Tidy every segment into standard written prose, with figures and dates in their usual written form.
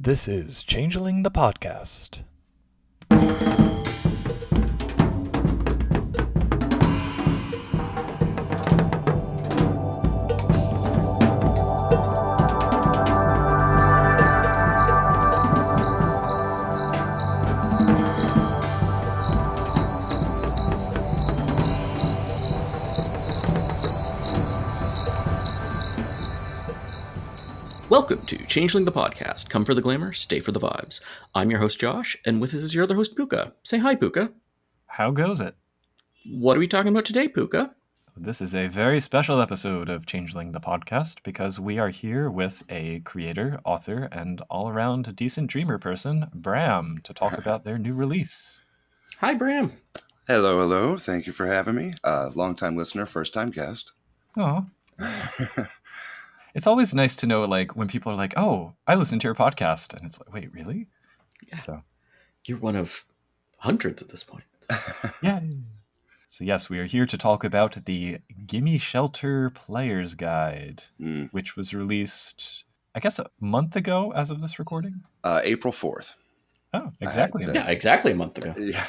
This is Changeling the podcast. Welcome to Changeling the podcast. Come for the glamour, stay for the vibes. I'm your host Josh, and with us is your other host Puka. Say hi, Puka. How goes it? What are we talking about today, Puka? This is a very special episode of Changeling the podcast because we are here with a creator, author, and all-around decent dreamer person, Bram, to talk about their new release. Hi, Bram. Hello. Thank you for having me. Long-time listener, first-time guest. Oh. It's always nice to know, like, when people are like, oh, I listen to your podcast. And it's like, wait, really? Yeah. So You're one of hundreds at this point. yeah. So yes, we are here to talk about the Gimme Shelter Player's Guide, which was released, I guess, a month ago as of this recording? April 4th. Oh, exactly. Yeah, exactly a month ago. Yeah.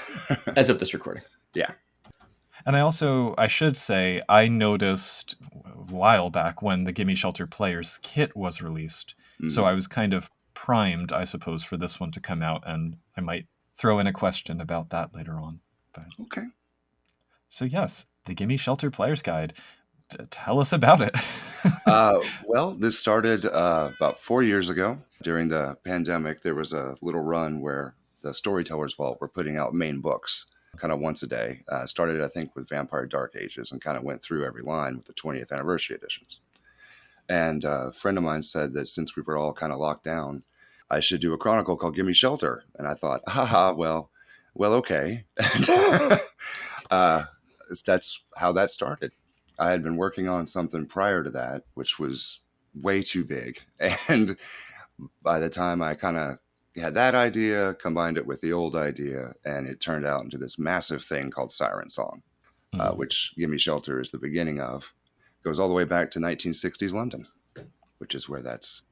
As of this recording. Yeah. And I should say, I noticed a while back when the Gimme Shelter Player's kit was released. So I was kind of primed, I suppose, for this one to come out, and I might throw in a question about that later on. But, Okay. so yes, the Gimme Shelter Player's Guide. Tell us about it. Well, this started about 4 years ago. During the pandemic, there was a little run where the Storytellers Vault were putting out main books kind of once a day. Started, I think, with Vampire Dark Ages and kind of went through every line with the 20th anniversary editions. And a friend of mine said that since we were all kind of locked down, I should do a chronicle called Gimme Shelter. And I thought, well, okay. That's how that started. I had been working on something prior to that, which was way too big. And by the time I kind of had that idea, combined it with the old idea, and it turned out into this massive thing called Siren Song, which Gimme Shelter is the beginning of. Goes all the way back to 1960s London, which is where that's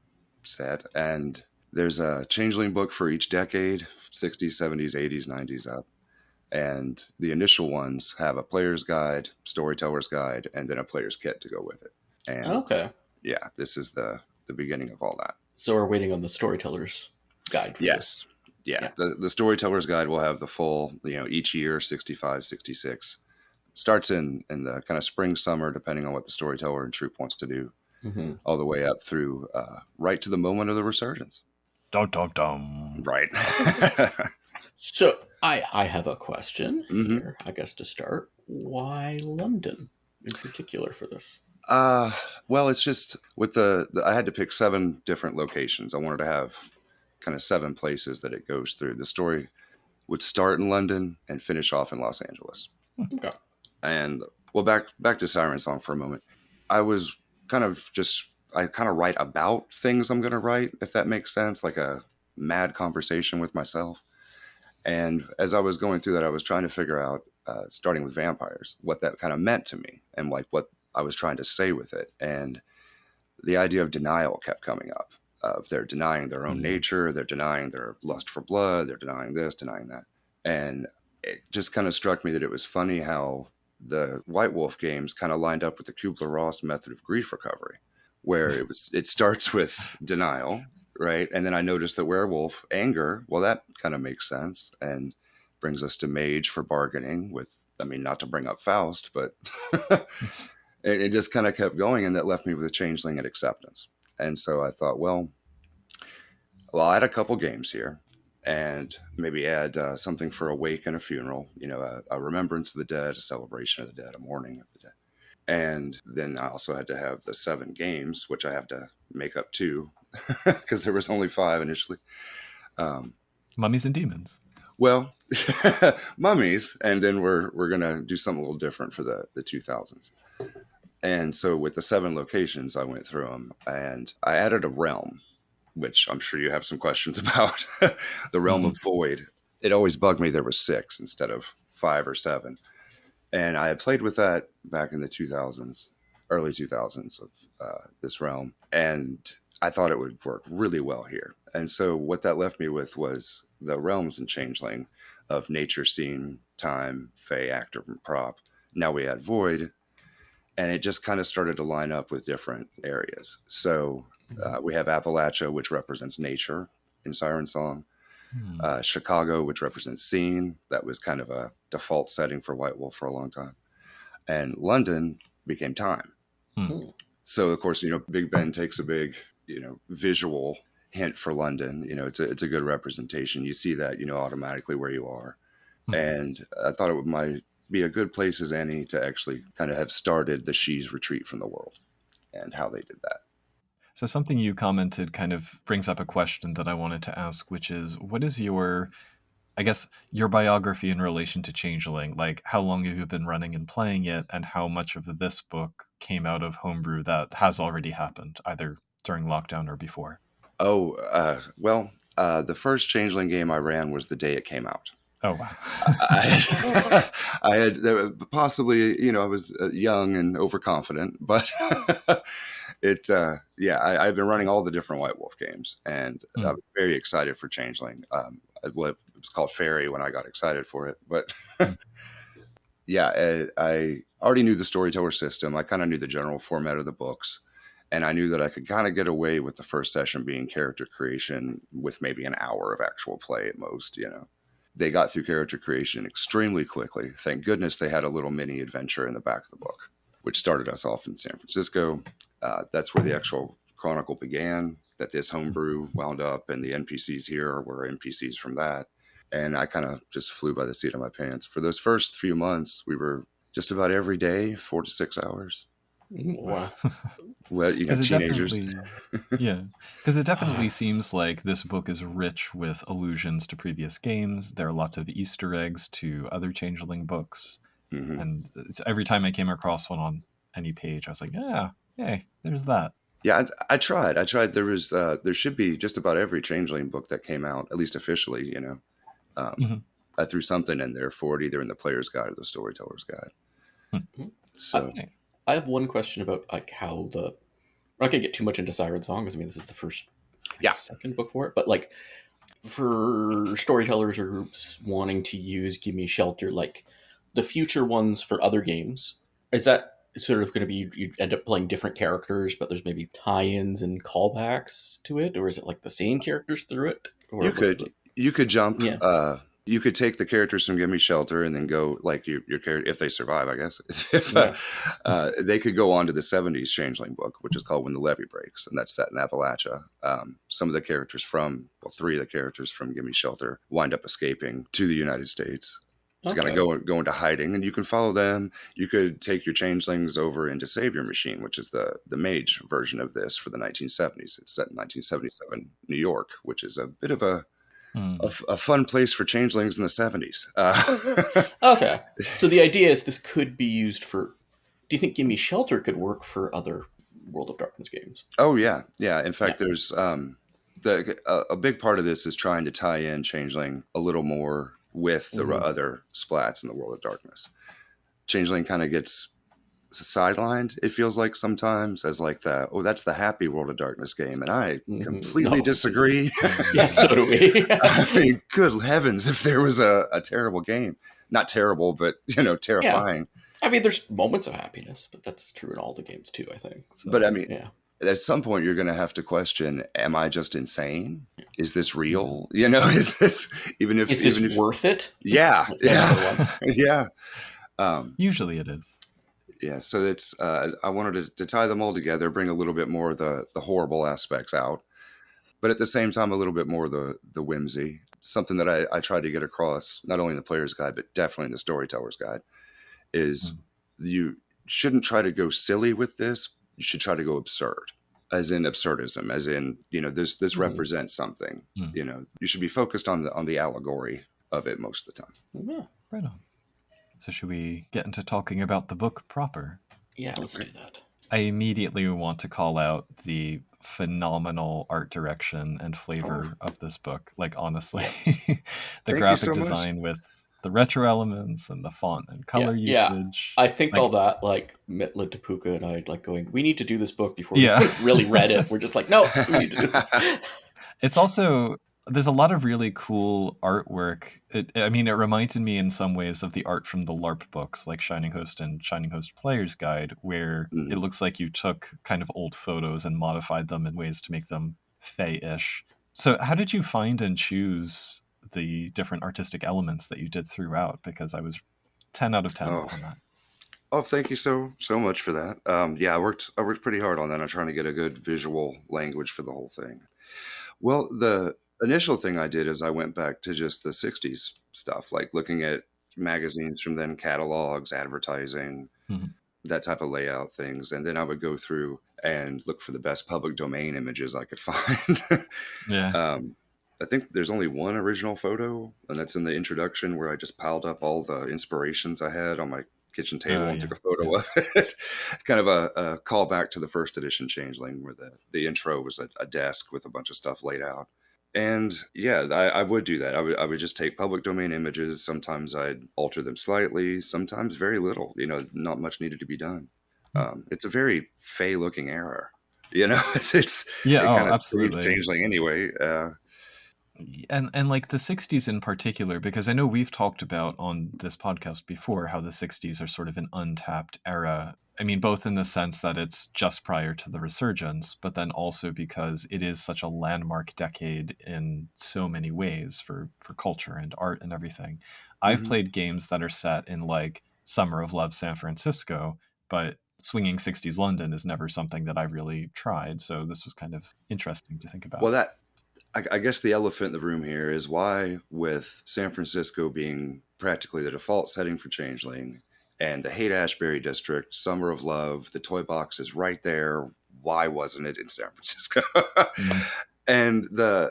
set. And there's a Changeling book for each decade, 60s, 70s, 80s, 90s up. And the initial ones have a player's guide, storyteller's guide, and then a player's kit to go with it. And Okay. yeah, this is the beginning of all that. So we're waiting on the Storyteller's Guide for Yes. this. Yeah. The storyteller's guide will have the full, each year, 65, 66. Starts in the kind of spring, summer, depending on what the storyteller and troupe wants to do, all the way up through right to the moment of the resurgence. Dum, dum, dum. Right. So I have a question here, I guess, to start. Why London in particular for this? Well, it's just with I had to pick 7 different locations. I wanted to have kind of 7 places that it goes through. The story would start in London and finish off in Los Angeles. Okay. And well, back to Siren Song for a moment. I kind of write about things I'm going to write, if that makes sense, like a mad conversation with myself. And as I was going through that, I was trying to figure out, starting with vampires, what that kind of meant to me and like what I was trying to say with it. And the idea of denial kept coming up. They're denying their own nature, they're denying their lust for blood, they're denying this, denying that. And it just kind of struck me that it was funny how the White Wolf games kind of lined up with the Kubler-Ross method of grief recovery, where it starts with denial, right? And then I noticed that werewolf, anger, well, that kind of makes sense and brings us to mage for bargaining with, not to bring up Faust, but it just kind of kept going, and that left me with Changeling and acceptance. And so I thought, well, I'll add a couple games here and maybe add something for a wake and a funeral, a remembrance of the dead, a celebration of the dead, a mourning of the dead. And then I also had to have the 7 games, which I have to make up 2 because there was only 5 initially. Mummies and demons. Well, mummies, and then we're going to do something a little different for the 2000s. And so with the 7 locations, I went through them, and I added a realm, which I'm sure you have some questions about. The realm of void. It always bugged me there was 6 instead of 5 or 7. And I had played with that back in the 2000s, early 2000s of this realm. And I thought it would work really well here. And so what that left me with was the realms in Changeling of nature, scene, time, fey, actor, and prop. Now we add void, and it just kind of started to line up with different areas. So we have Appalachia, which represents nature in Siren Song. Chicago, which represents scene. That was kind of a default setting for White Wolf for a long time. And London became time. So, of course, Big Ben takes a big, visual hint for London. It's a good representation. You see that, automatically where you are. And I thought it might be a good place as any to actually kind of have started the She's retreat from the world and how they did that. So something you commented kind of brings up a question that I wanted to ask, which is, what is your biography in relation to Changeling? Like, how long have you been running and playing it, and how much of this book came out of homebrew that has already happened, either during lockdown or before? The first Changeling game I ran was the day it came out. Oh, wow. I had possibly, I was young and overconfident, but I've been running all the different White Wolf games, and I was very excited for Changeling. It was called Fairy when I got excited for it, but I already knew the storyteller system. I kind of knew the general format of the books, and I knew that I could kind of get away with the first session being character creation with maybe an hour of actual play at most, They got through character creation extremely quickly. Thank goodness they had a little mini adventure in the back of the book, which started us off in San Francisco. That's where the actual chronicle began, that this homebrew wound up, and the NPCs here were NPCs from that. And I kind of just flew by the seat of my pants. For those first few months, we were just about every day, 4 to 6 hours. Wow. Well, teenagers. Because it definitely seems like this book is rich with allusions to previous games. There are lots of Easter eggs to other Changeling books. And every time I came across one on any page, I was like, hey, there's that. Yeah, I tried. There should be just about every Changeling book that came out, at least officially, I threw something in there for it, either in the player's guide or the storyteller's guide. So I have one question about how we're not going to get too much into Siren Song, because this is the first, second book for it. But for storytellers or groups wanting to use Gimme Shelter, the future ones for other games, is that sort of going to be you end up playing different characters, but there's maybe tie-ins and callbacks to it, or is it the same characters through it? Or you could jump. Yeah. You could take the characters from Gimme Shelter and then go your character, if they survive, I guess. They could go on to the 70s Changeling book, which is called When the Levee Breaks, and that's set in Appalachia. Some of the characters three of the characters from Gimme Shelter wind up escaping to the United States. It's going to go into hiding, and you can follow them. You could take your Changelings over into Savior Machine, which is the mage version of this for the 1970s. It's set in 1977 New York, which is a bit of a fun place for Changelings in the 70s. Okay. So the idea is this could be used for... Do you think Gimme Shelter could work for other World of Darkness games? Oh, yeah. Yeah. In fact, there's... a big part of this is trying to tie in Changeling a little more with the other splats in the World of Darkness. Changeling kind of gets sidelined, it feels like sometimes, as that's the happy World of Darkness game, and I completely disagree. Yes, so do we. I mean, good heavens, if there was a terrible game. Not terrible, but terrifying. Yeah. There's moments of happiness, but that's true in all the games too, I think. So, but at some point you're going to have to question, am I just insane? Is this real? Is this worth it? Yeah. Yeah. Usually it is. Yeah. So it's, I wanted to tie them all together, bring a little bit more of the horrible aspects out, but at the same time, a little bit more of the whimsy, something that I tried to get across, not only in the player's guide, but definitely in the storyteller's guide, is you shouldn't try to go silly with this. You should try to go absurd, as in absurdism, as in, this represents something. You should be focused on the allegory of it most of the time. Yeah. Right on. So should we get into talking about the book proper? Yeah, let's do that. I immediately want to call out the phenomenal art direction and flavor of this book. Honestly, the graphic design with the retro elements and the font and color Yeah. usage. I think Like, all that like led to Puka and I like going, we need to do this book before yeah. we really read it. We're just like, no, we need to do this. It's also, there's a lot of really cool artwork. It reminded me in some ways of the art from the LARP books, like Shining Host and Shining Host Player's Guide, where it looks like you took kind of old photos and modified them in ways to make them Fey-ish. So how did you find and choose the different artistic elements that you did throughout? Because I was 10 out of 10 on that. Oh, thank you so much for that. Yeah, I worked pretty hard on that. I'm trying to get a good visual language for the whole thing. Well, the initial thing I did is I went back to just the 60s stuff, like looking at magazines from then, catalogs, advertising, that type of layout things. And then I would go through and look for the best public domain images I could find. Yeah. I think there's only one original photo, and that's in the introduction where I just piled up all the inspirations I had on my kitchen table and took a photo of it. It's kind of a callback to the first edition Changeling, where the intro was a desk with a bunch of stuff laid out. And yeah, I would do that. I would just take public domain images. Sometimes I'd alter them slightly, sometimes very little. Not much needed to be done. It's a very Fey looking era. It kind of absolutely. Changeling anyway. And like the 60s in particular, because I know we've talked about on this podcast before how the 60s are sort of an untapped era. I mean, both in the sense that it's just prior to the Resurgence, but then also because it is such a landmark decade in so many ways for culture and art and everything. I've played games that are set in like Summer of Love San Francisco, but Swinging 60s London is never something that I really tried. So this was kind of interesting to think about. Well, I guess the elephant in the room here is why, with San Francisco being practically the default setting for Changeling, and the Haight-Ashbury district, Summer of Love, the toy box is right there. Why wasn't it in San Francisco? And I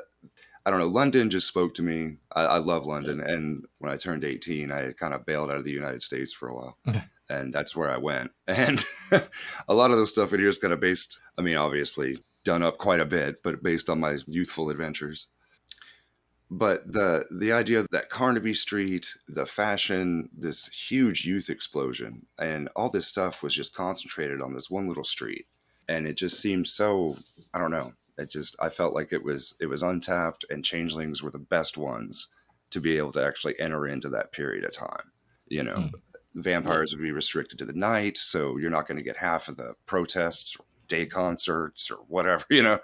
don't know, London just spoke to me. I love London. And when I turned 18, I kind of bailed out of the United States for a while. And that's where I went. And a lot of the stuff in here is kind of based, obviously done up quite a bit, but based on my youthful adventures. But the idea that Carnaby Street, the fashion, this huge youth explosion, and all this stuff was just concentrated on this one little street. And it just seemed so, I don't know. I felt like it was untapped, and Changelings were the best ones to be able to actually enter into that period of time. Vampires would be restricted to the night, so you're not going to get half of the protests, day concerts, or whatever, I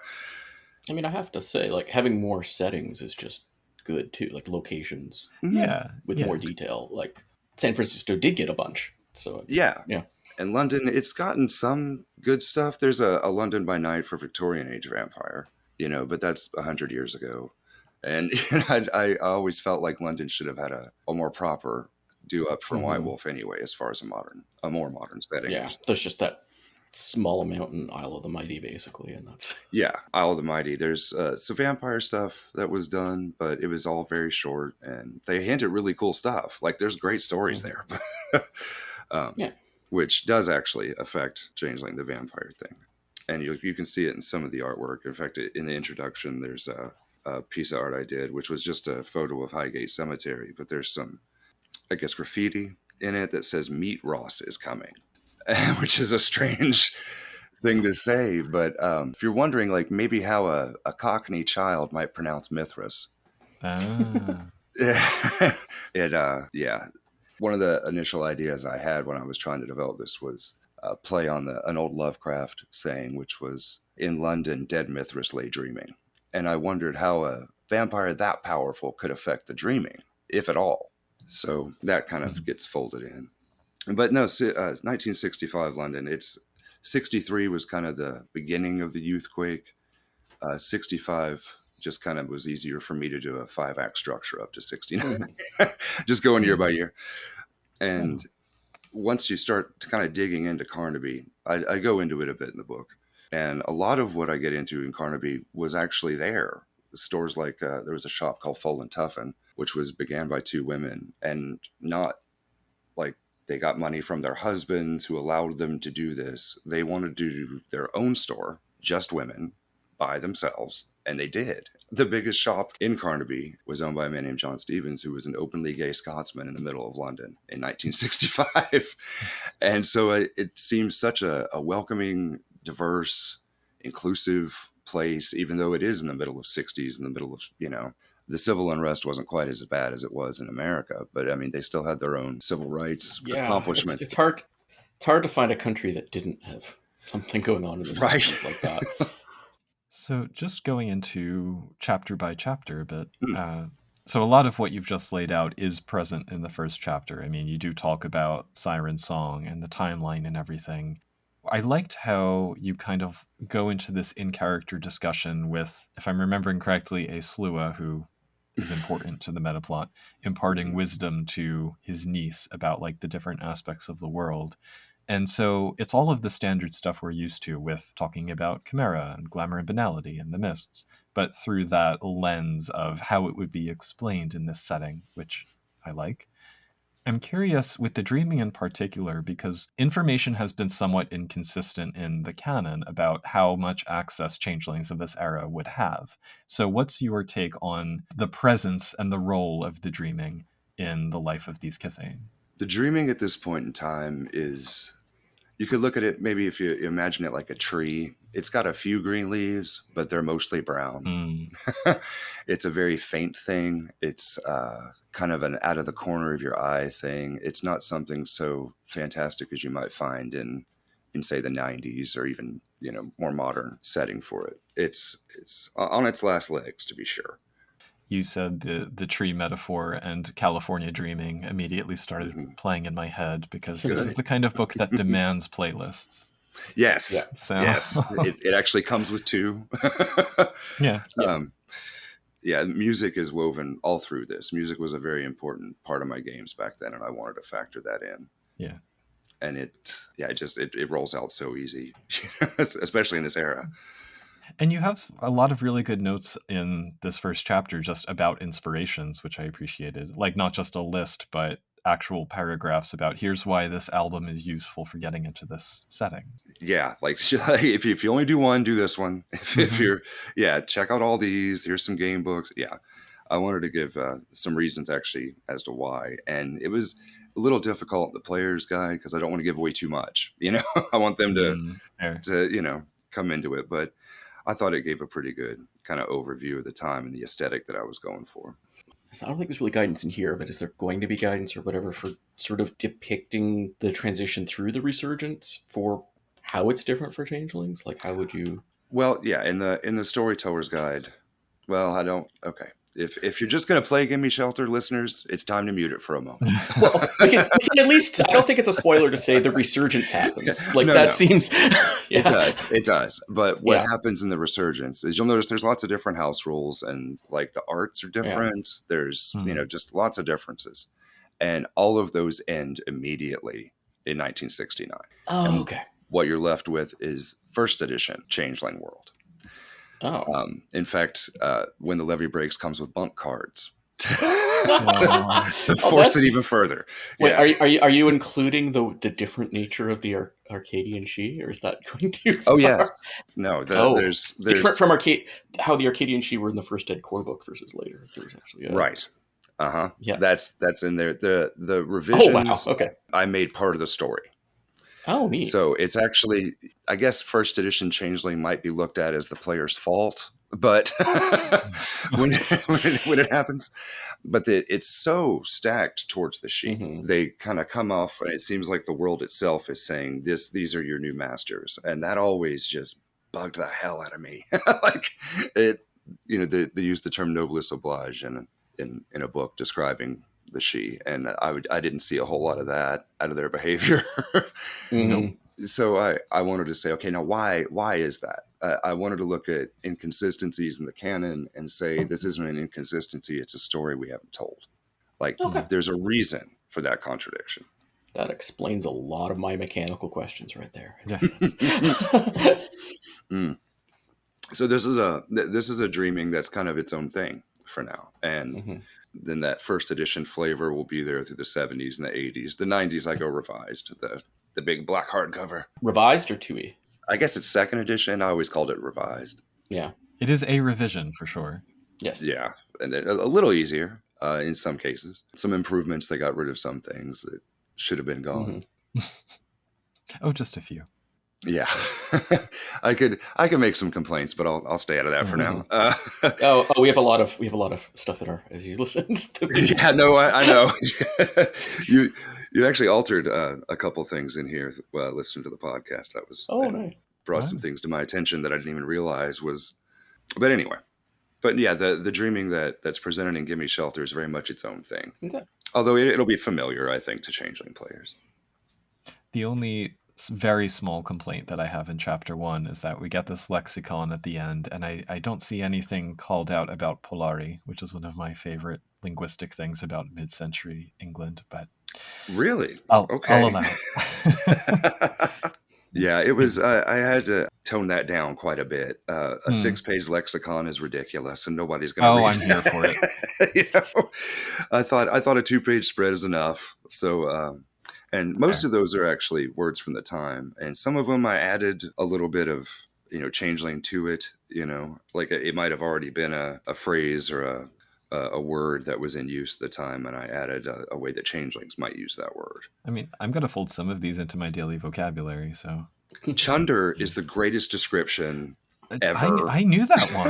have to say, like, having more settings is just good too, like locations with more detail. Like San Francisco did get a bunch, so yeah. And London, it's gotten some good stuff. There's a London by Night for Victorian Age vampire, but that's 100 years ago. And I always felt like London should have had a more proper do up from White Wolf anyway, as far as a more modern setting. Yeah, there's just that small amount in Isle of the Mighty, basically, and that's Isle of the Mighty. There's some vampire stuff that was done, but it was all very short, and they hinted really cool stuff. Like there's great stories there, which does actually affect Changeling, the vampire thing, and you can see it in some of the artwork. In fact, in the introduction, there's a piece of art I did, which was just a photo of Highgate Cemetery, but there's some, I guess, graffiti in it that says "Meet Ross is coming." Which is a strange thing to say, but if you're wondering, like maybe how a Cockney child might pronounce Mithras, one of the initial ideas I had when I was trying to develop this was play on an old Lovecraft saying, which was, "In London, dead Mithras lay dreaming," and I wondered how a vampire that powerful could affect the dreaming, if at all. So that kind of gets folded in. But no, 1965 London, 63 was kind of the beginning of the Youthquake. 65 just kind of was easier for me to do a 5-act structure up to 69, just going year by year. And once you start kind of digging into Carnaby, I go into it a bit in the book. And a lot of what I get into in Carnaby was actually there. The stores like, there was a shop called Full and Tuffin, which was began by 2 women, and not like they got money from their husbands who allowed them to do this. They wanted to do their own store, just women, by themselves. And they did. The biggest shop in Carnaby was owned by a man named John Stevens, who was an openly gay Scotsman in the middle of London in 1965. And so it seems such a welcoming, diverse, inclusive place, even though it is in the middle of 60s, in the middle of, the civil unrest wasn't quite as bad as it was in America. But I mean, they still had their own civil rights accomplishments. It's hard to find a country that didn't have something going on in the 60s like that. So just going into chapter by chapter a bit, so a lot of what you've just laid out is present in the first chapter. I mean, you do talk about Siren Song and the timeline and everything. I liked how you kind of go into this in-character discussion with, if I'm remembering correctly, a Slua who is important to the meta plot, imparting wisdom to his niece about like the different aspects of the world. And so it's all of the standard stuff we're used to with talking about Chimera and glamour and banality and the mists, but through that lens of how it would be explained in this setting, which I like. I'm curious with the dreaming in particular, because information has been somewhat inconsistent in the canon about how much access changelings of this era would have. So what's your take on the presence and the role of the dreaming in the life of these Kithane? The dreaming at this point in time is, you could look at it, maybe if you imagine it like a tree, it's got a few green leaves, but they're mostly brown. It's a very faint thing. It's kind of an out of the corner of your eye thing. It's not something so fantastic as you might find in say the 90s or even, more modern setting for it. It's on its last legs, to be sure. You said the tree metaphor, and California Dreaming immediately started playing in my head, because this is the kind of book that demands playlists. Yes. Yeah. So. Yes. It actually comes with two. Yeah. Music is woven all through this. Music was a very important part of my games back then, and I wanted to factor that in. Yeah. And it rolls out so easy, especially in this era. And you have a lot of really good notes in this first chapter just about inspirations, which I appreciated. Like, not just a list, but actual paragraphs about here's why this album is useful for getting into this setting. Yeah, like if you only do one, do this one. If you're, check out all these. Here's some game books. Yeah, I wanted to give some reasons actually as to why. And it was a little difficult, the player's guide, because I don't want to give away too much. I want them to come into it. But I thought it gave a pretty good kind of overview of the time and the aesthetic that I was going for. I don't think there's really guidance in here, but is there going to be guidance or whatever for sort of depicting the transition through the Resurgence for how it's different for changelings? Like, how would you? Well, yeah, in the Storyteller's Guide. Well, I don't. Okay. If you're just going to play Gimme Shelter, listeners, it's time to mute it for a moment. Well, we can at least, I don't think it's a spoiler to say the Resurgence happens. Like, seems... Yeah. It does. But what happens in the Resurgence is you'll notice there's lots of different house rules, and like the arts are different. Yeah. There's, just lots of differences. And all of those end immediately in 1969. Oh, okay. What you're left with is first edition Changeling World. Oh. In fact, when the levy breaks comes with bump cards to force it even further. Wait, are you including the different nature of the Arcadian She, or is that going too far? Oh yes, no. There's different from how the Arcadian She were in the first Dead Core book versus later. There was actually right. Yeah, that's in there. The revisions. Oh wow. Okay. I made part of the story. Oh, neat. So it's actually, I guess, first edition Changeling might be looked at as the player's fault, but when it happens, but it's so stacked towards the sheet. Mm-hmm. They kind of come off, and it seems like the world itself is saying these are your new masters, and that always just bugged the hell out of me. Like it, they use the term noblesse oblige in a book describing the she, and I didn't see a whole lot of that out of their behavior. Mm-hmm. So I wanted to say, okay, now why is that? I wanted to look at inconsistencies in the canon and say this isn't an inconsistency, it's a story we haven't told. Like, there's a reason for that contradiction. That explains a lot of my mechanical questions right there. So this is a dreaming that's kind of its own thing for now, and then that first edition flavor will be there through the 70s and the 80s. The 90s, I go revised, the big black hardcover. Revised or 2E? I guess it's second edition. I always called it revised. Yeah. It is a revision for sure. Yes. Yeah, and then a little easier in some cases. Some improvements. They got rid of some things that should have been gone. Oh, just a few. Yeah, I could make some complaints, but I'll stay out of that for now. We have a lot of stuff in our as you listened to me. Yeah, no, I know. you actually altered a couple things in here while listening to the podcast. That was nice. Brought some things to my attention that I didn't even realize was. But anyway, yeah, the dreaming that's presented in Gimme Shelter is very much its own thing. Okay. Although it'll be familiar, I think, to Changeling players. The only very small complaint that I have in Chapter 1 is that we get this lexicon at the end, and I don't see anything called out about Polari, which is one of my favorite linguistic things about mid-century England. But really, I'll okay. allow it. Yeah, it was. I had to tone that down quite a bit. A 6-page lexicon is ridiculous, and nobody's going to. Oh, I'm here for it. I thought a 2-page spread is enough. So, and most of those are actually words from the time, and some of them I added a little bit of Changeling to it. Like it might have already been a phrase or a word that was in use at the time, and I added a way that Changelings might use that word. I mean, I'm going to fold some of these into my daily vocabulary, so... Chunder is the greatest description ever. I knew that one.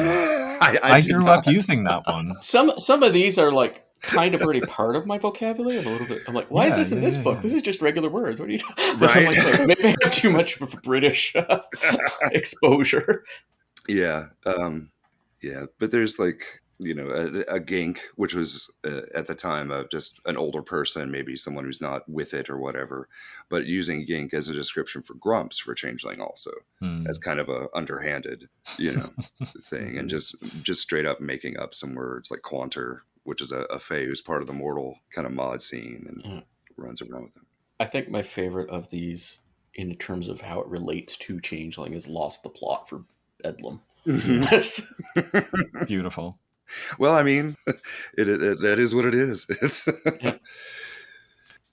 I grew up using that one. Some of these are like kind of already part of my vocabulary. I'm like, why is this in this book? This is just regular words. What are you talking about? Right. I'm like, maybe I have too much of a British exposure. Yeah. But there's like... a gink, which was at the time just an older person, maybe someone who's not with it or whatever, but using gink as a description for grumps for Changeling also as kind of a underhanded, thing, and just straight up making up some words like Quanter, which is a fae who's part of the mortal kind of mod scene and runs around with them. I think my favorite of these in terms of how it relates to Changeling is Lost the Plot for Bedlam. That's beautiful. Well, I mean, that is what it is.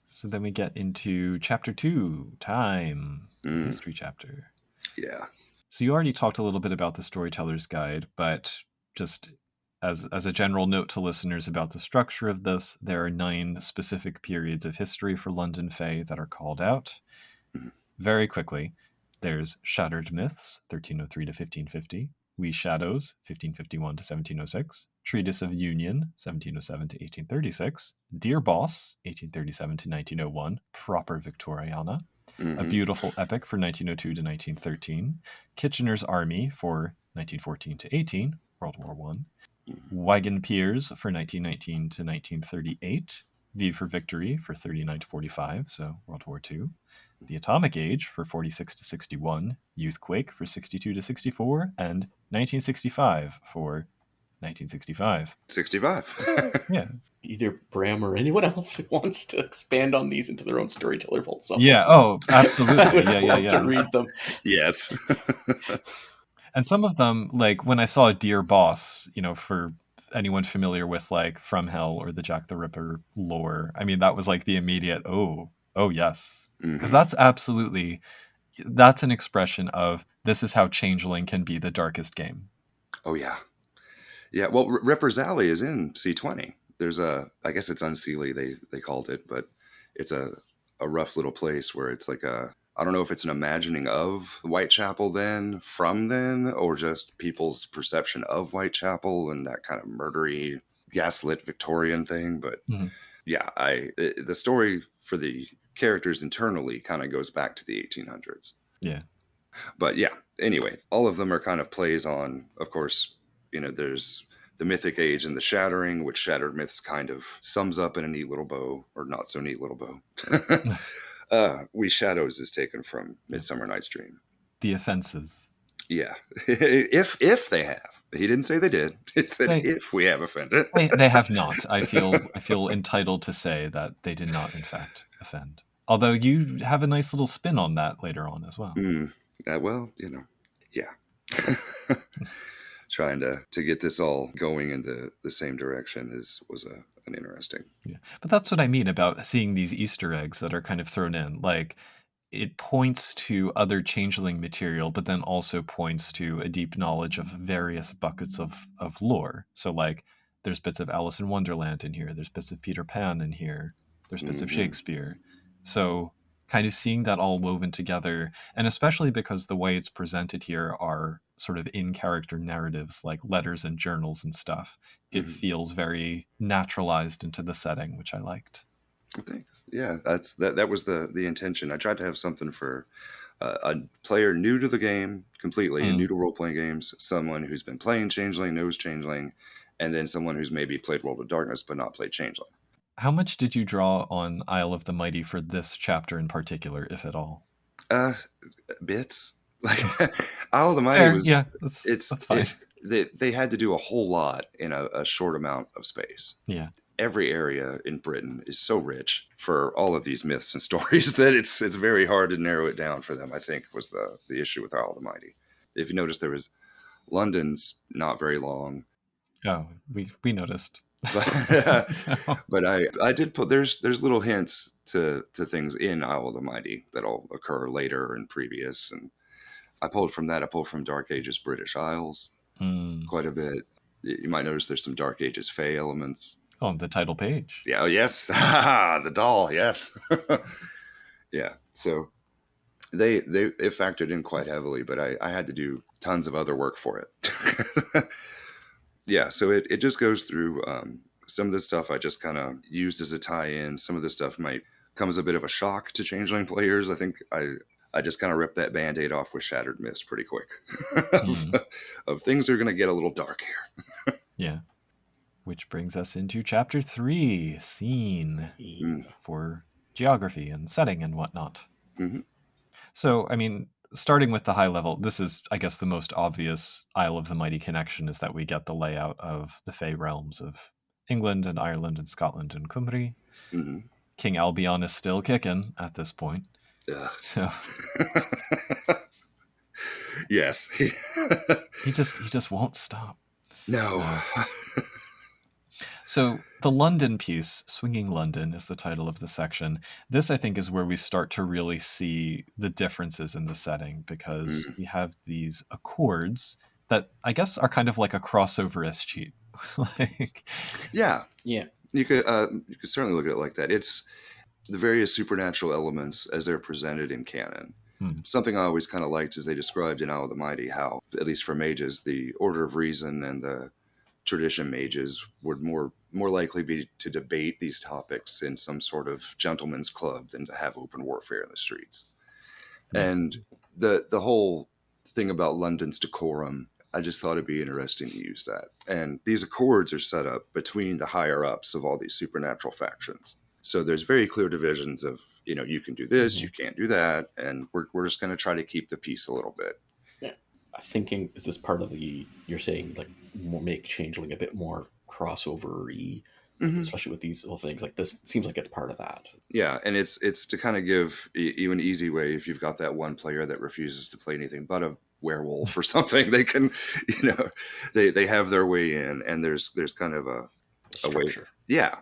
So then we get into Chapter 2, Time, History Chapter. Yeah. So you already talked a little bit about the Storyteller's Guide, but just as a general note to listeners about the structure of this, there are 9 specific periods of history for London Fae that are called out. Very quickly, there's Shattered Myths, 1303 to 1550. We Shadows, 1551 to 1706. Treatise of Union, 1707 to 1836. Dear Boss, 1837 to 1901. Proper Victoriana. A Beautiful Epic for 1902 to 1913. Kitchener's Army for 1914 to 18, World War I. Wagon Piers for 1919 to 1938. V for Victory for 39 to 45, so World War II. The Atomic Age for 46 to 61, Youthquake for 62 to 64, and 1965 for 1965. 65. Yeah. Either Bram or anyone else who wants to expand on these into their own Storyteller Vault. Yeah, oh, absolutely. Yeah. To read them. Yes. And some of them, like when I saw Dear Boss, for anyone familiar with like From Hell or the Jack the Ripper lore, I mean, that was like the immediate, oh yes. Because that's an expression of this is how Changeling can be the darkest game. Oh, yeah. Yeah, well, Ripper's Alley is in C20. There's I guess it's Unseelie, they called it, but it's a rough little place where it's like I don't know if it's an imagining of Whitechapel from then, or just people's perception of Whitechapel and that kind of murdery, gaslit Victorian thing. But yeah, the story for the characters internally kind of goes back to the 1800s. Yeah. But yeah, anyway, all of them are kind of plays on, of course, there's the Mythic Age and the Shattering, which Shattered Myths kind of sums up in a neat little bow, or not so neat little bow. We Shadows is taken from Midsummer Night's Dream. The offenses. Yeah. if they have. He didn't say they did. He said if we have offended. They have not. I feel entitled to say that they did not, in fact, offend. Although you have a nice little spin on that later on as well. Well, yeah. Trying to get this all going in the same direction was an interesting. Yeah, but that's what I mean about seeing these Easter eggs that are kind of thrown in. Like, it points to other changeling material, but then also points to a deep knowledge of various buckets of lore. So like there's bits of Alice in Wonderland in here, there's bits of Peter Pan in here, there's bits of Shakespeare. So kind of seeing that all woven together, and especially because the way it's presented here are sort of in-character narratives like letters and journals and stuff, it feels very naturalized into the setting, which I liked. Thanks. Yeah, that was the intention. I tried to have something for a player new to the game completely, and new to role-playing games, someone who's been playing Changeling, knows Changeling, and then someone who's maybe played World of Darkness but not played Changeling. How much did you draw on Isle of the Mighty for this chapter in particular, if at all? Bits. Like Isle of the Mighty was. Yeah, that's fine. They had to do a whole lot in a short amount of space. Yeah. Every area in Britain is so rich for all of these myths and stories that it's very hard to narrow it down for them, I think, was the issue with Isle of the Mighty. If you notice, there was London's not very long. Oh, we noticed. But I did put there's little hints to things in Isle of the Mighty that'll occur later and previous, and I pulled from Dark Ages British Isles quite a bit. You might notice there's some Dark Ages Fey elements. On the title page. Yeah, oh, yes. The doll, yes. Yeah, so they factored in quite heavily, but I had to do tons of other work for it. Yeah, so it just goes through some of this stuff I just kind of used as a tie-in. Some of this stuff might come as a bit of a shock to Changeling players. I think I just kind of ripped that Band-Aid off with Shattered Myths pretty quick. Of things are going to get a little dark here. Yeah. Which brings us into chapter 3, scene, for geography and setting and whatnot. So, I mean, starting with the high level, this is, I guess, the most obvious Isle of the Mighty connection is that we get the layout of the Fey realms of England and Ireland and Scotland and Cymru. King Albion is still kicking at this point. So yes. he just won't stop. No. So the London piece, Swinging London, is the title of the section. This, I think, is where we start to really see the differences in the setting, because we have these accords that I guess are kind of like a crossover escheat. Yeah. You could certainly look at it like that. It's the various supernatural elements as they're presented in canon. Something I always kind of liked is they described in Isle of the Mighty how, at least for mages, the Order of Reason and the tradition mages would more likely be to debate these topics in some sort of gentleman's club than to have open warfare in the streets. And the whole thing about London's decorum, I just thought it'd be interesting to use that. And these accords are set up between the higher ups of all these supernatural factions. So there's very clear divisions of, you can do this, you can't do that, and we're just going to try to keep the peace a little bit. Thinking, is this part of you're saying, like, make Changeling a bit more crossover-y, especially with these little things? Like, this seems like it's part of that. Yeah, and it's to kind of give you an easy way if you've got that one player that refuses to play anything but a werewolf or something. They can, they have their way in, and there's kind of a way. Yeah.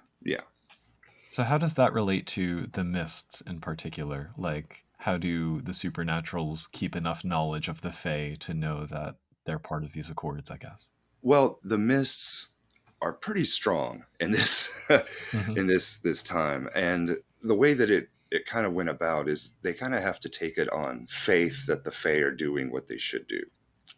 So how does that relate to the mists in particular? Like, how do the supernaturals keep enough knowledge of the Fae to know that they're part of these accords, I guess? Well, the mists are pretty strong in this in this time. And the way that it kind of went about is they kind of have to take it on faith that the Fae are doing what they should do.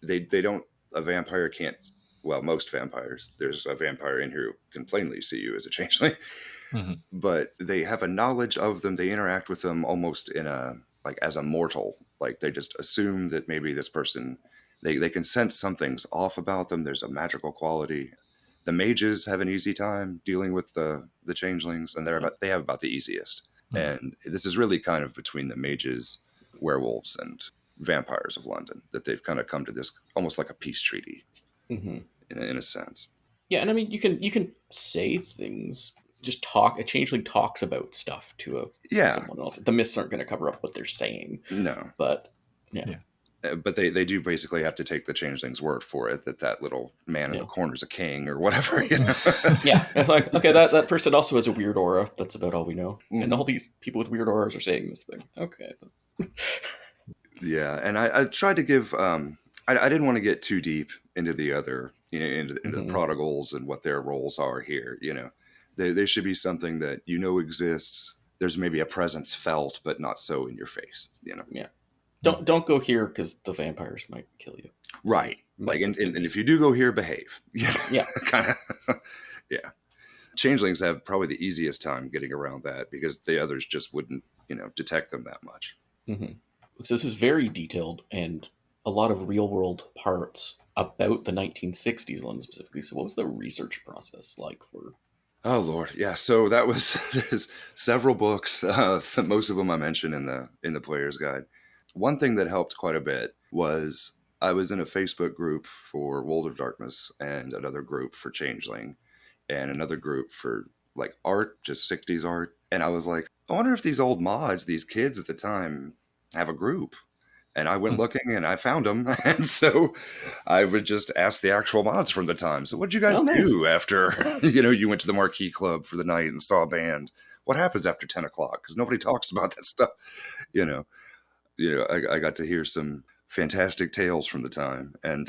They don't, a vampire can't, well, most vampires, there's a vampire in here who can plainly see you as a changeling, but they have a knowledge of them. They interact with them almost in as a mortal. Like, they just assume that maybe this person, they can sense something's off about them. There's a magical quality. The mages have an easy time dealing with the changelings, and they have about the easiest. And this is really kind of between the mages, werewolves, and vampires of London that they've kind of come to this almost like a peace treaty in a sense. Yeah, and I mean, you can say things. Just talk. A changeling talks about stuff to someone else. The mists aren't going to cover up what they're saying. No, but but they do basically have to take the changeling's word for it that little man in the corner is a king or whatever. Yeah, it's like, okay, that person also has a weird aura. That's about all we know. And all these people with weird auras are saying this thing. Okay, Yeah, and I tried to give. I didn't want to get too deep into the other, into the prodigals and what their roles are here. They should be something that exists. There's maybe a presence felt, but not so in your face. Yeah. Don't go here because the vampires might kill you. Right. Like, and if you do go here, behave. Yeah. Kind of. Yeah. Changelings have probably the easiest time getting around that because the others just wouldn't, detect them that much. Mm-hmm. So this is very detailed and a lot of real world parts about the 1960s London specifically. So what was the research process like for? Oh Lord, yeah. So that was there's several books. Most of them I mentioned in the player's guide. One thing that helped quite a bit was I was in a Facebook group for World of Darkness and another group for Changeling and another group for like art, just 60s art. And I was like, I wonder if these old mods, these kids at the time, have a group. And I went looking and I found them. And so I would just ask the actual mods from the time. So what'd you guys do after, you went to the Marquee Club for the night and saw a band? What happens after 10 o'clock? Because nobody talks about that stuff. I got to hear some fantastic tales from the time and,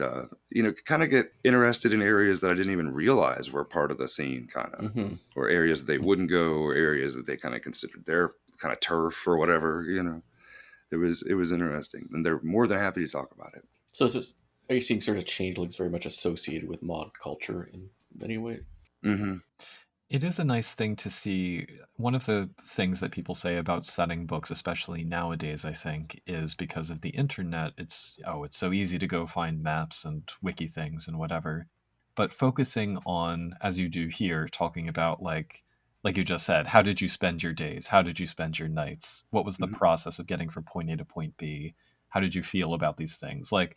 kind of get interested in areas that I didn't even realize were part of the scene kind of, or areas that they wouldn't go or areas that they kind of considered their kind of turf or whatever, It was interesting, and they're more than happy to talk about it. So are you seeing sort of Changelings very much associated with mod culture in many ways? Mm-hmm. It is a nice thing to see. One of the things that people say about setting books, especially nowadays, I think, is because of the internet, it's so easy to go find maps and wiki things and whatever. But focusing on, as you do here, talking about like you just said, how did you spend your days? How did you spend your nights? What was the process of getting from point A to point B? How did you feel about these things? Like,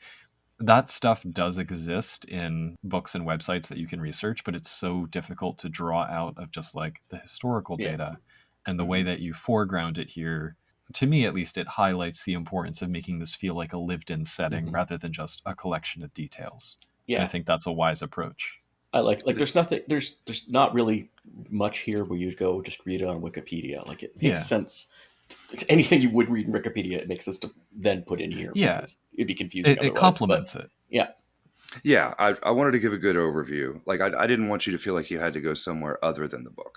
that stuff does exist in books and websites that you can research, but it's so difficult to draw out of just like the historical data. And the way that you foreground it here, to me at least, it highlights the importance of making this feel like a lived-in setting rather than just a collection of details. Yeah, and I think that's a wise approach. I like there's nothing there's not really much here where you'd go just read it on Wikipedia. Like, it makes sense. Anything you would read in Wikipedia, it makes sense to then put in here. Yeah, because it'd be confusing. It complements it. Yeah. Yeah, I wanted to give a good overview. Like, I didn't want you to feel like you had to go somewhere other than the book.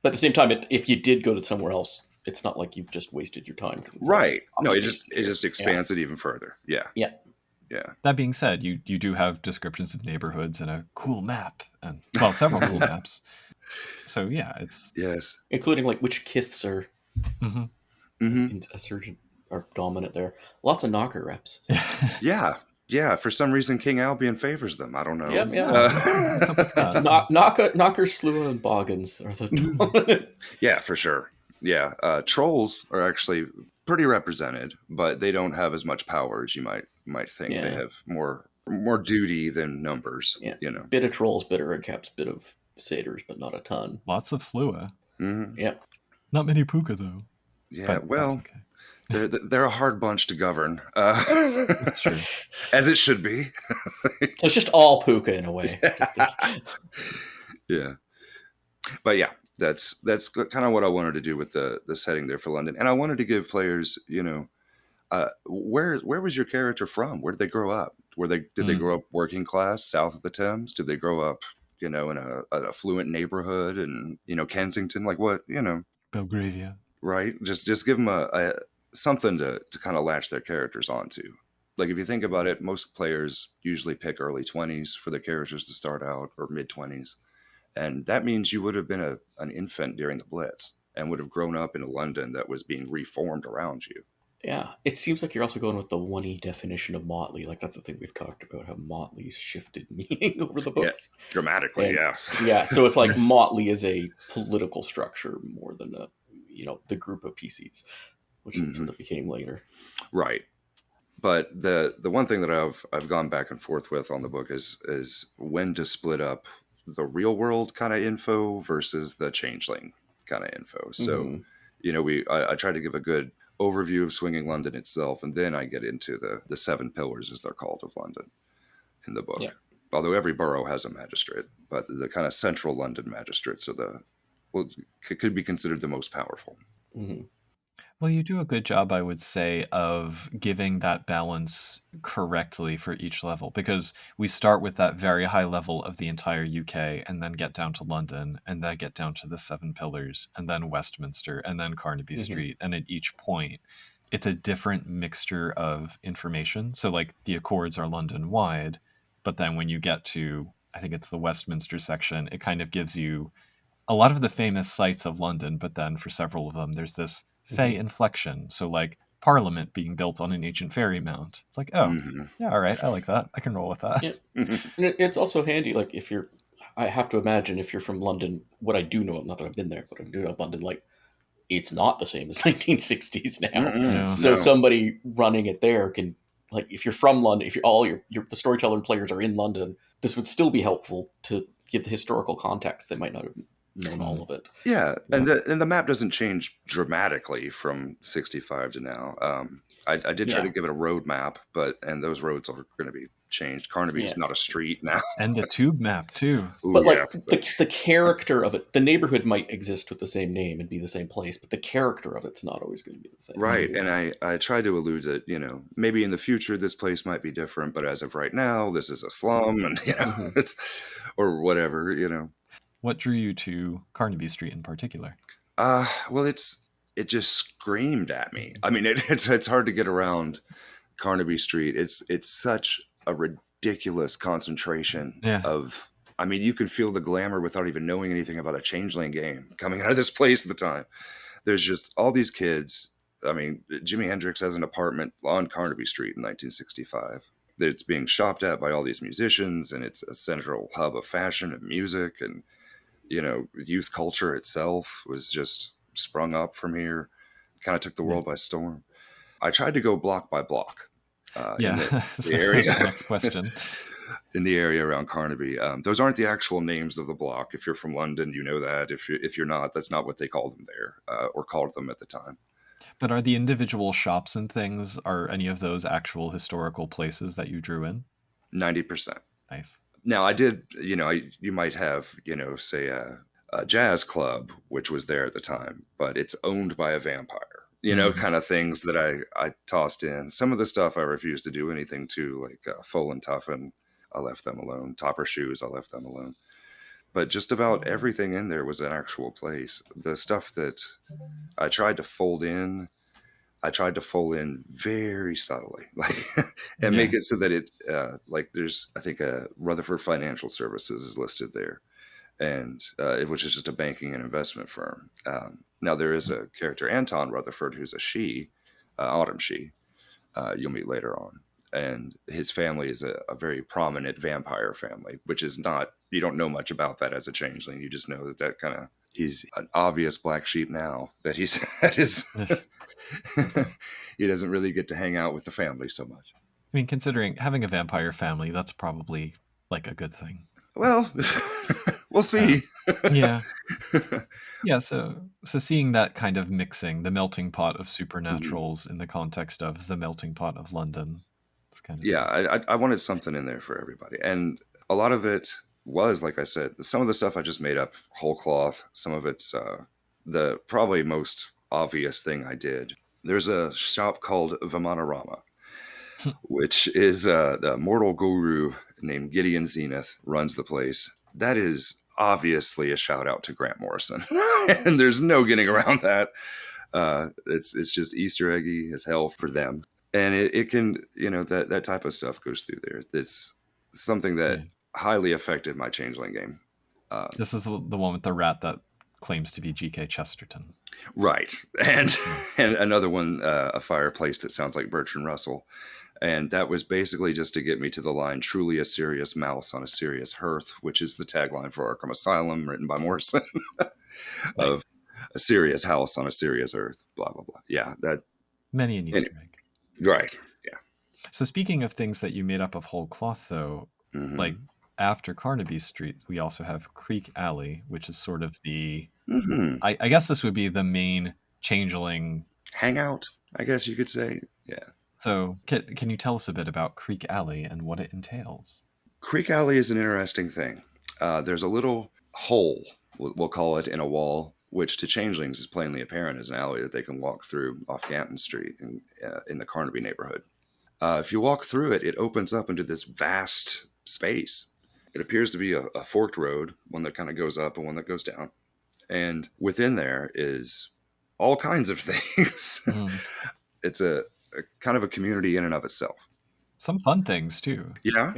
But at the same time, if you did go to somewhere else, it's not like you've just wasted your time. It's right. No, it just expands it even further. Yeah. Yeah. Yeah. That being said, you do have descriptions of neighborhoods and a cool map, and several cool maps. So yeah, it's including like which kiths are insurgent or dominant there. Lots of knocker reps. Yeah. For some reason, King Albion favors them. I don't know. Knocker, Slua, and Boggins are the dominant. Yeah, for sure. Yeah, trolls are actually pretty represented, but they don't have as much power as you might think. They have more duty than numbers. Yeah, bit of trolls, bit of redcaps, bit of satyrs, but not a ton. Lots of Slua. Yeah, not many Puka though. Yeah, well, they're a hard bunch to govern. That's true, as it should be. So it's just all Puka in a way. Yeah, but yeah. That's kind of what I wanted to do with the setting there for London, and I wanted to give players, where was your character from? Where did they grow up? Did they grow up working class south of the Thames? Did they grow up, in an affluent neighborhood and Kensington? Like what, Belgravia, right? Just give them a something to kind of latch their characters onto. Like if you think about it, most players usually pick early 20s for their characters to start out, or mid 20s. And that means you would have been an infant during the Blitz and would have grown up in a London that was being reformed around you. Yeah, it seems like you're also going with the 1E definition of motley. Like, that's the thing we've talked about, how motley's shifted meaning over the books. Yeah, dramatically, Yeah, so it's like motley is a political structure more than the group of PCs, which it sort of became later. Right. But the one thing that I've gone back and forth with on the book is when to split up the real world kind of info versus the Changeling kind of info. So, I try to give a good overview of Swinging London itself, and then I get into the 7 pillars, as they're called, of London in the book. Yeah. Although every borough has a magistrate, but the kind of central London magistrates are could be considered the most powerful. Mm-hmm. Well, you do a good job, I would say, of giving that balance correctly for each level, because we start with that very high level of the entire UK and then get down to London and then get down to the Seven Pillars and then Westminster and then Carnaby Street. And at each point, it's a different mixture of information. So like the Accords are London wide, but then when you get to, I think it's the Westminster section, it kind of gives you a lot of the famous sites of London, but then for several of them, there's this Fey inflection. So, like Parliament being built on an ancient fairy mount. It's like, oh, yeah, all right, I like that. I can roll with that. Yeah. And it's also handy, like if you're, I have to imagine if you're from London, what I do know, not that I've been there, but I do know London, like it's not the same as 1960s now. No. So somebody running it there can, like, if you're from London, if you're all the storyteller players are in London, this would still be helpful to give the historical context. They might not have known all of it. Yeah, and the map doesn't change dramatically from 65 to now. I did try to give it a road map, and those roads are going to be changed. Carnaby's not a street now. And the tube map, too. Ooh, but like the character of it, the neighborhood might exist with the same name and be the same place, but the character of it's not always going to be the same. Right, and I tried to allude that, maybe in the future this place might be different, but as of right now, this is a slum, and, it's, or whatever, What drew you to Carnaby Street in particular? Well, it just screamed at me. I mean, it's hard to get around Carnaby Street. It's such a ridiculous concentration of. I mean, you can feel the glamour without even knowing anything about a Changeling game coming out of this place at the time. There's just all these kids. I mean, Jimi Hendrix has an apartment on Carnaby Street in 1965. It's being shopped at by all these musicians, and it's a central hub of fashion and music, and youth culture itself was just sprung up from here. Kind of took the world by storm. I tried to go block by block. In the area. Next question. In the area around Carnaby. Those aren't the actual names of the block. If you're from London, you know that. If you're not, that's not what they call them there, or called them at the time. But are the individual shops and things, are any of those actual historical places that you drew in? 90%. Nice. Now, I did, you might have, say a jazz club, which was there at the time, but it's owned by a vampire, kind of things that I tossed in. Some of the stuff I refused to do anything to, like Full and Tuffin, I left them alone. Topper Shoes, I left them alone. But just about everything in there was an actual place. The stuff that I tried to fold in very subtly, and make it so that it, there's, I think, Rutherford Financial Services is listed there, and which is just a banking and investment firm. Now there is a character, Anton Rutherford, who's a she, Autumn she, you'll meet later on, and his family is a very prominent vampire family, which is not, you don't know much about that as a changeling. You just know that kind of, he's an obvious black sheep now that he's at his. He doesn't really get to hang out with the family so much. I mean, considering having a vampire family, that's probably like a good thing. Well, we'll see. Yeah. So seeing that kind of mixing, the melting pot of supernaturals in the context of the melting pot of London. It's kind of I wanted something in there for everybody. And a lot of it was, like I said, some of the stuff I just made up whole cloth. Some of it's the probably most obvious thing I did. There's a shop called Vimanarama, which is the mortal guru named Gideon Zenith runs the place. That is obviously a shout out to Grant Morrison, and there's no getting around that. It's just Easter eggy as hell for them, and it can, that type of stuff goes through there. It's something that highly affected my Changeling game. This is the one with the rat that claims to be G.K. Chesterton. Right. And another one, a fireplace that sounds like Bertrand Russell. And that was basically just to get me to the line, truly a serious mouse on a serious hearth, which is the tagline for Arkham Asylum, written by Morrison, of a serious house on a serious earth, blah, blah, blah. Yeah. Many an Easter egg. Right. Yeah. So speaking of things that you made up of whole cloth, though, like after Carnaby Street, we also have Creek Alley, which is sort of the, I guess this would be the main Changeling hangout, I guess you could say. Yeah. So can you tell us a bit about Creek Alley and what it entails? Creek Alley is an interesting thing. There's a little hole, we'll call it, in a wall which to changelings is plainly apparent as an alley that they can walk through off Ganton Street in the Carnaby neighborhood. If you walk through it, it opens up into this vast space. It appears to be a forked road, one that kind of goes up and one that goes down. And within there is all kinds of things. It's a kind of a community in and of itself. Some fun things too. Yeah.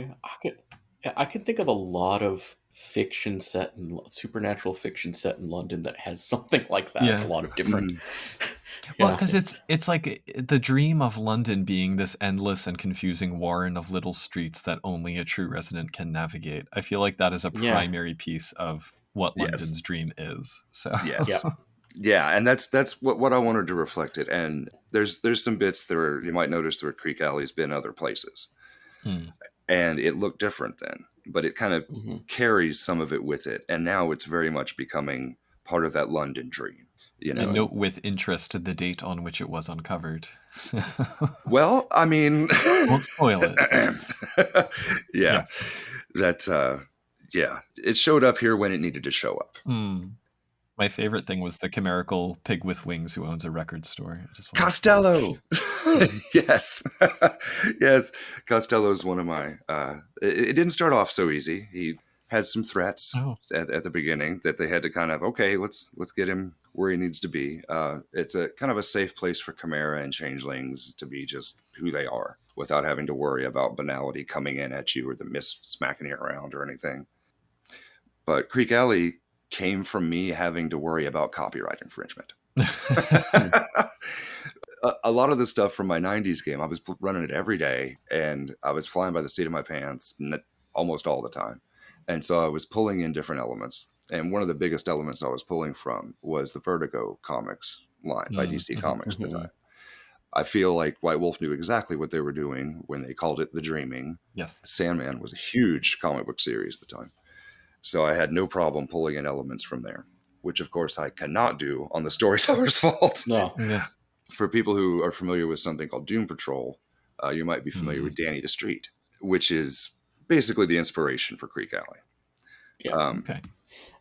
I could think of a lot of fiction set in supernatural fiction set in London that has something like that. Yeah. A lot of different. Well, because it's like the dream of London being this endless and confusing warren of little streets that only a true resident can navigate. I feel like that is a primary piece of what London's dream is. So yeah, and that's what I wanted to reflect it. And there's some bits there you might notice where Creek Alley's been other places, and it looked different then, but it kind of carries some of it with it, and now it's very much becoming part of that London dream. You know, and note with interest the date on which it was uncovered. Well, I mean, won't spoil it. Yeah, it showed up here when it needed to show up. My favorite thing was the chimerical pig with wings who owns a record store. Costello! Yes. Yes. Costello's one of my... it didn't start off so easy. He had some threats at the beginning that they had to kind of, okay, let's get him where he needs to be. It's a kind of a safe place for chimera and changelings to be just who they are without having to worry about banality coming in at you or the mist smacking you around or anything. But Creek Alley came from me having to worry about copyright infringement. A lot of the stuff from my 90s game, I was running it every day, and I was flying by the seat of my pants almost all the time. And so I was pulling in different elements. And one of the biggest elements I was pulling from was the Vertigo comics line by DC Comics at the time. I feel like White Wolf knew exactly what they were doing when they called it The Dreaming. Yes. Sandman was a huge comic book series at the time. So I had no problem pulling in elements from there, which of course I cannot do on the Storytellers Vault. No. Yeah. For people who are familiar with something called Doom Patrol, you might be familiar with Danny the Street, which is basically the inspiration for Creek Alley. Yeah. Okay.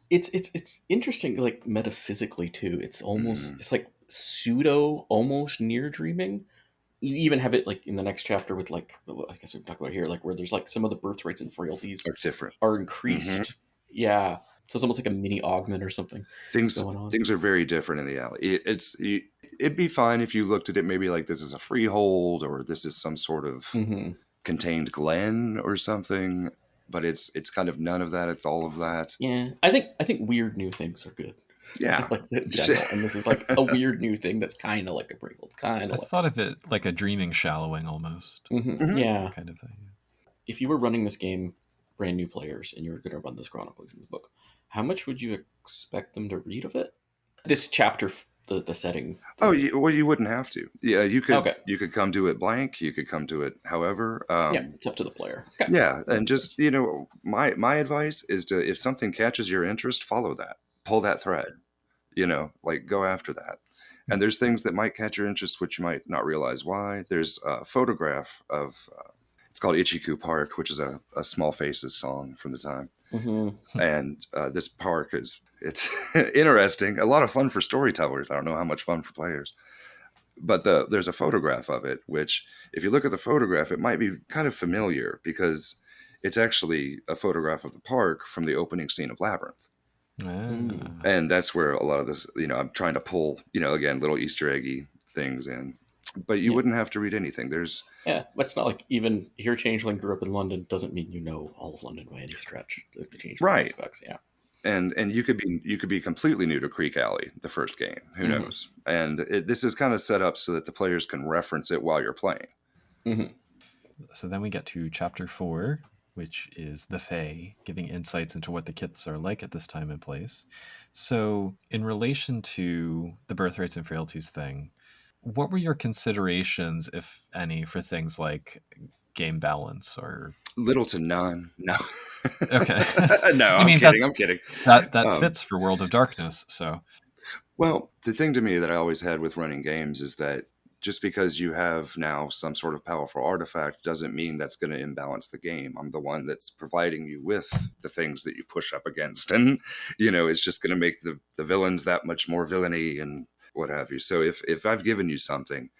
It's interesting, like metaphysically too. It's almost it's like pseudo, almost near dreaming. You even have it like in the next chapter with like I guess we talk about here, like where there's like some of the birthrates and frailties are increased. Yeah. So it's almost like a mini augment or something. Things are very different in the alley. It'd be fine if you looked at it maybe like this is a freehold or this is some sort of contained glen or something. But it's kind of none of that. It's all of that. Yeah, I think weird new things are good. Yeah, like in general. And this is like a weird new thing that's kind of like a prequel. I thought of it like a dreaming shallowing almost. Yeah, kind of thing. If you were running this game, brand new players, and you were going to run this chronicles in the book, how much would you expect them to read of it? This chapter. The setting. Oh, you wouldn't have to. Yeah, you could. Okay. You could come to it blank. You could come to it however. It's up to the player. Okay. Yeah, and just my advice is to, if something catches your interest, follow that, pull that thread. Like go after that. And there's things that might catch your interest which you might not realize why. There's a photograph of it's called Ichiku Park, which is a Small Faces song from the time. And this park it's interesting, a lot of fun for storytellers. I don't know how much fun for players, but there's a photograph of it, which if you look at the photograph, it might be kind of familiar because it's actually a photograph of the park from the opening scene of Labyrinth. And that's where a lot of this, I'm trying to pull, again, little Easter eggy things in. But you wouldn't have to read anything. But it's not like even your Changeling grew up in London doesn't mean you know all of London by any stretch. The Changeling aspects, And you could be completely new to Creek Alley, the first game. Who knows? And this is kind of set up so that the players can reference it while you're playing. So then we get to chapter 4, which is the Fae, giving insights into what the kits are like at this time and place. So in relation to the birthrights and frailties thing, what were your considerations, if any, for things like game balance or little to none? No. Okay. No, I'm kidding. That fits for World of Darkness. So, well, the thing to me that I always had with running games is that just because you have now some sort of powerful artifact doesn't mean that's going to imbalance the game. I'm the one that's providing you with the things that you push up against. And, it's just going to make the villains that much more villainy and what have you. So if I've given you something,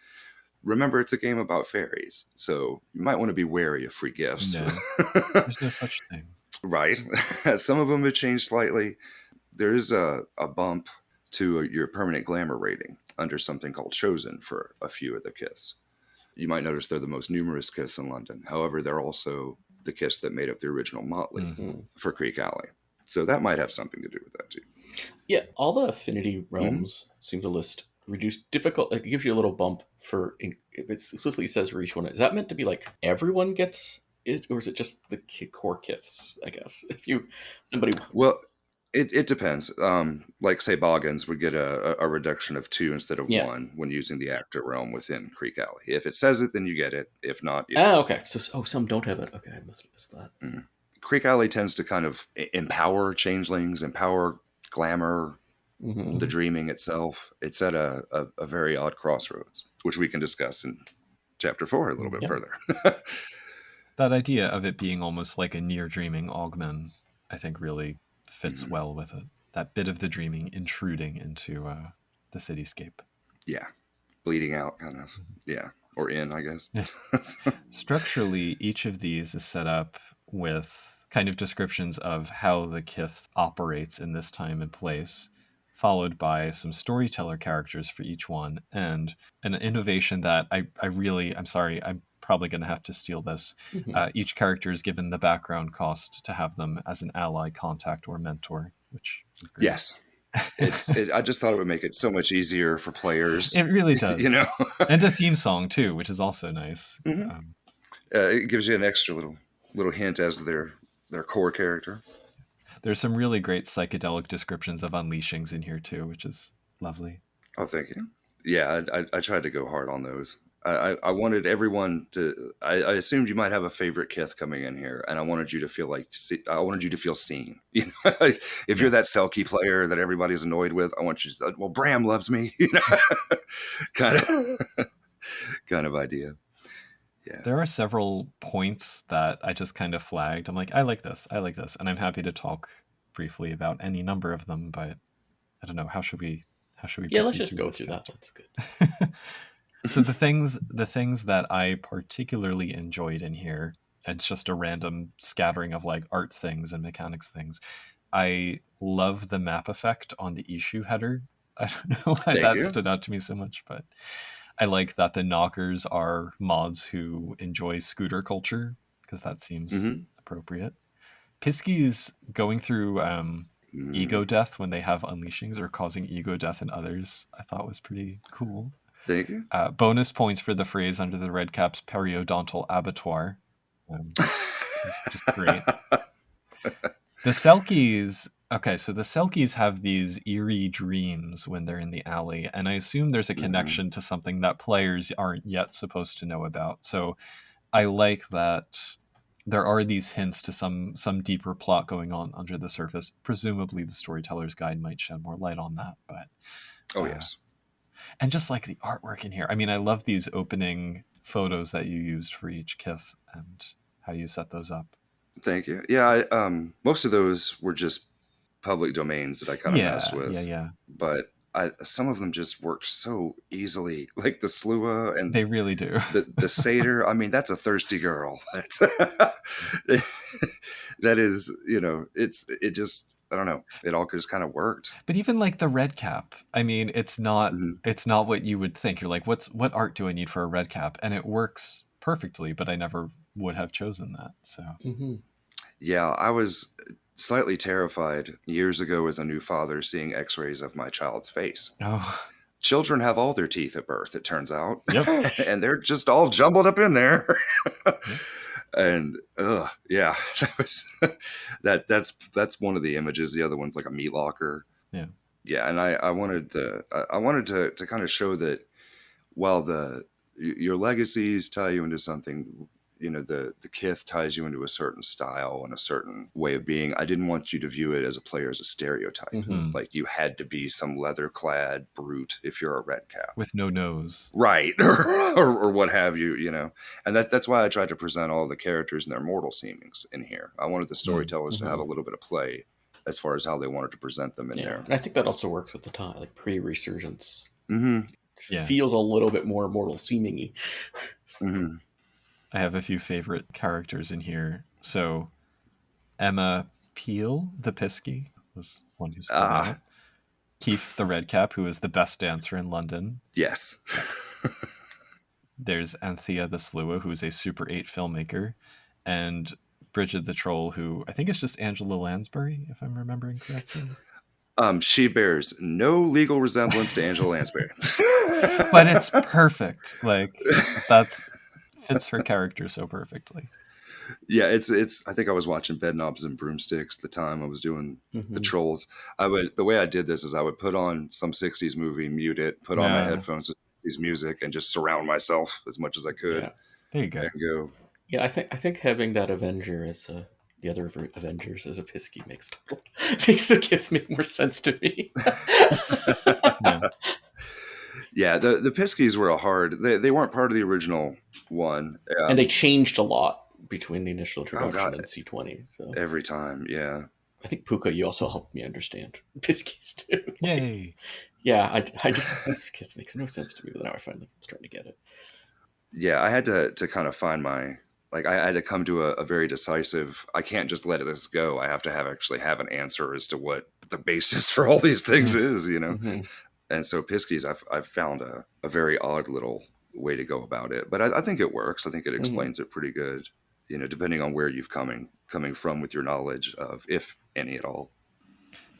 remember it's a game about fairies. So you might want to be wary of free gifts. No, there's no such thing. Right. Some of them have changed slightly. There is a bump to your permanent glamour rating under something called Chosen for a few of the kiths. You might notice they're the most numerous kiths in London. However, they're also the kiths that made up the original motley for Creek Alley. So that might have something to do with that too. Yeah, all the affinity realms seem to list reduced difficult. Like, it gives you a little bump for. It explicitly says for each one. Is that meant to be like everyone gets it, or is it just the core kiths? I guess if somebody. Well, it depends. Like say Boggins would get a reduction of 2 instead of 1 when using the actor realm within Creek Alley. If it says it, then you get it. If not, you don't. Okay. So some don't have it. Okay, I must have missed that. Mm-hmm. Creek Alley tends to kind of empower changelings, empower glamour, the dreaming itself. It's at a very odd crossroads, which we can discuss in chapter 4 a little bit further. That idea of it being almost like a near dreaming augment, I think really fits well with it. That bit of the dreaming intruding into the cityscape. Yeah. Bleeding out kind of. Yeah. Or in, I guess. Structurally, each of these is set up with kind of descriptions of how the kith operates in this time and place, followed by some storyteller characters for each one, and an innovation that I'm sorry, I'm probably going to have to steal this. Each character is given the background cost to have them as an ally, contact, or mentor, which is great. Yes. I just thought it would make it so much easier for players. It really does. And a theme song too, which is also nice. It gives you an extra little hint as their core character. There's some really great psychedelic descriptions of unleashings in here too, which is lovely. Oh, thank you. Yeah, I tried to go hard on those. I wanted everyone to. I assumed you might have a favorite kith coming in here, and I wanted you to feel I wanted you to feel seen. Like if you're that Selkie player that everybody's annoyed with, I want you to say, well, Bram loves me. Kind of idea. Yeah. There are several points that I just kind of flagged. I'm like, I like this, and I'm happy to talk briefly about any number of them. But I don't know, how should we? Yeah, let's just go through that. That's good. So the things that I particularly enjoyed in here, it's just a random scattering of like art things and mechanics things. I love the map effect on the issue header. I don't know why stood out to me so much, but I like that the knockers are mods who enjoy scooter culture, because that seems appropriate. Piskies going through ego death when they have unleashings or causing ego death in others, I thought was pretty cool. Thank you. Bonus points for the phrase under the red cap's periodontal abattoir. Just great. The Selkies. Okay, so the Selkies have these eerie dreams when they're in the alley, and I assume there's a connection to something that players aren't yet supposed to know about. So I like that there are these hints to some deeper plot going on under the surface. Presumably the Storyteller's Guide might shed more light on that, but... yes. And just like the artwork in here. I mean, I love these opening photos that you used for each kith and how you set those up. Thank you. Yeah, most of those were just public domains that I kind of messed with. Yeah. But some of them just worked so easily, like the Slua and they really do. the satyr. I mean, that's a thirsty girl. That is, it just, I don't know. It all just kind of worked. But even like the red cap, I mean, it's not what you would think. You're like, what art do I need for a red cap? And it works perfectly, but I never would have chosen that. So yeah, I was slightly terrified years ago as a new father seeing x-rays of my child's face. Children have all their teeth at birth, it turns out. Yep. And they're just all jumbled up in there. And yeah, that's one of the images. The other one's like a meat locker. Yeah. And I wanted to kind of show that while your legacies tie you into something, the kith ties you into a certain style and a certain way of being. I didn't want you to view it as a player as a stereotype. Mm-hmm. Like you had to be some leather-clad brute if you're a red cap. With no nose. Right. or what have you, And that's why I tried to present all the characters and their mortal seemings in here. I wanted the storytellers to have a little bit of play as far as how they wanted to present them in there. And I think that also works with the time, like pre-Resurgence. Yeah. Feels a little bit more mortal seeming-y. I have a few favorite characters in here. So Emma Peel, the Pisky, was one who stood out. Keith, the Red Cap, who is the best dancer in London. Yes. There's Anthea the Slua, who is a Super 8 filmmaker. And Bridget the Troll, who I think is just Angela Lansbury, if I'm remembering correctly. She bears no legal resemblance to Angela Lansbury. But it's perfect. Like, that fits her character so perfectly. Yeah, it's. I think I was watching Bedknobs and Broomsticks at the time I was doing the trolls. The way I did this is I would put on some 60s movie, mute it, put on my headphones with 60s music, and just surround myself as much as I could. Yeah. There you go. And go. Yeah, I think having that Avenger as the other Avengers as a Pisky makes the kith make more sense to me. Yeah, the Piskies were they weren't part of the original one. And they changed a lot between the initial introduction and C20. So every time, yeah. I think Puka, you also helped me understand Piskies too. Yay. Yeah, I just this kith makes no sense to me, but now I finally am starting to get it. Yeah, I had to kind of find I had to come to a very decisive, I can't just let this go. I have to actually have an answer as to what the basis for all these things is, And so Piskies, I've found a very odd little way to go about it. But I think it works. I think it explains it pretty good, depending on where you've coming from with your knowledge of, if any at all.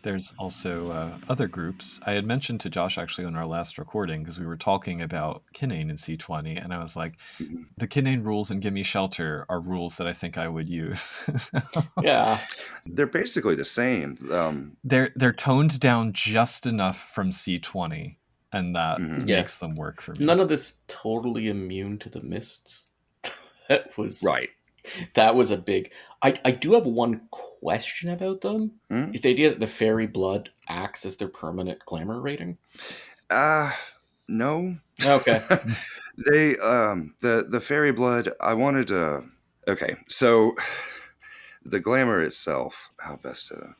There's also other groups. I had mentioned to Josh actually on our last recording, because we were talking about Kinane in C20, and I was like, the Kinane rules in Gimme Shelter are rules that I think I would use. Yeah. They're basically the same. They're toned down just enough from C20, and that makes them work for me. None of this totally immune to the mists. That was right. That was a big... I do have one question about them. Is the idea that the fairy blood acts as their permanent glamour rating? No. Okay. They the fairy blood, I wanted to... Okay, so the glamour itself, how best to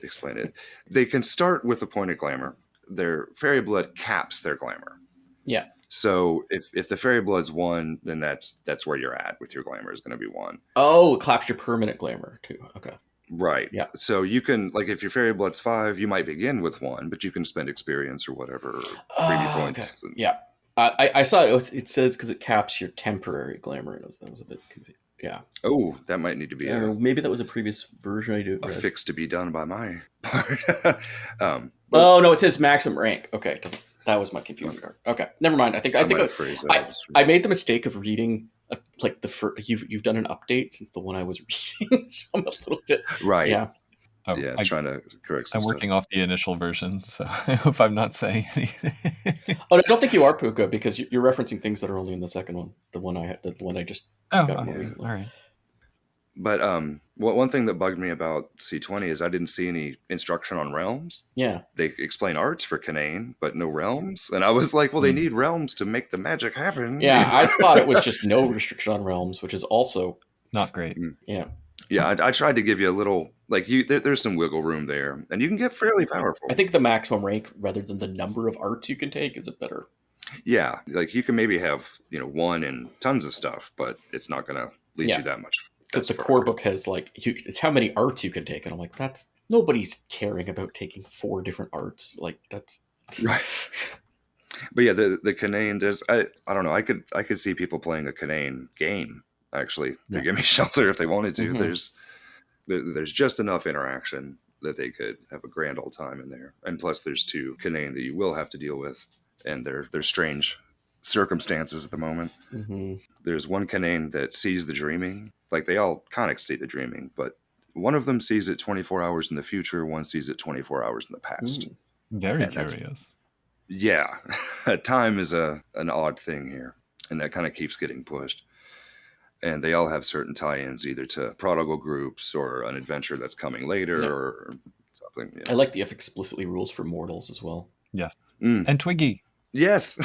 explain it? They can start with a point of glamour. Their fairy blood caps their glamour. Yeah. So if the fairy blood's 1, then that's where you're at with your glamour is going to be 1. Oh, it claps your permanent glamour too. Okay. Right. Yeah. So you can, if your fairy blood's 5, you might begin with 1, but you can spend experience or whatever, freebie points. Okay. Yeah. I saw it. It says because it caps your temporary glamour. And that was a bit confusing. Yeah. Oh, that might need to be maybe that was a previous version I do. A fix to be done by my part. Oh no, it says maximum rank. Okay, that was my confusing part. Okay, never mind. I made the mistake of reading you've done an update since the one I was reading, so I'm a little bit right. Yeah. Trying to correct some I'm stuff. working off the initial version, so I hope I'm not saying anything. I don't think you are, Puka, because you're referencing things that are only in the second one. The one I just got more recently. All right. But one thing that bugged me about C20 is I didn't see any instruction on realms. Yeah. They explain arts for Kinane, but no realms. And I was like, well, they need realms to make the magic happen. Yeah, I thought it was just no restriction on realms, which is also... not great. Yeah. Yeah, I tried to give you a little... there's some wiggle room there, and you can get fairly powerful. I think the maximum rank, rather than the number of arts you can take, is a better... Yeah, you can maybe have, 1 and tons of stuff, but it's not going to lead you that much. Because the core book has it's how many arts you can take, and I'm like, that's nobody's caring about taking 4 different arts. That's right. But yeah, the Kinane does. I don't know. I could see people playing a Kinane game actually through Gimme Shelter if they wanted to. There's just enough interaction that they could have a grand old time in there, and plus there's 2 Kinane that you will have to deal with, and they're strange circumstances at the moment. There's one Kinane that sees the dreaming. They all kind of see the dreaming, but one of them sees it 24 hours in the future, one sees it 24 hours in the past. Very curious. Yeah. Time is an odd thing here, and that kind of keeps getting pushed. And they all have certain tie-ins either to prodigal groups or an adventure that's coming later or something. Yeah. I like the F explicitly rules for mortals as well. Yes. And Twiggy. Yes.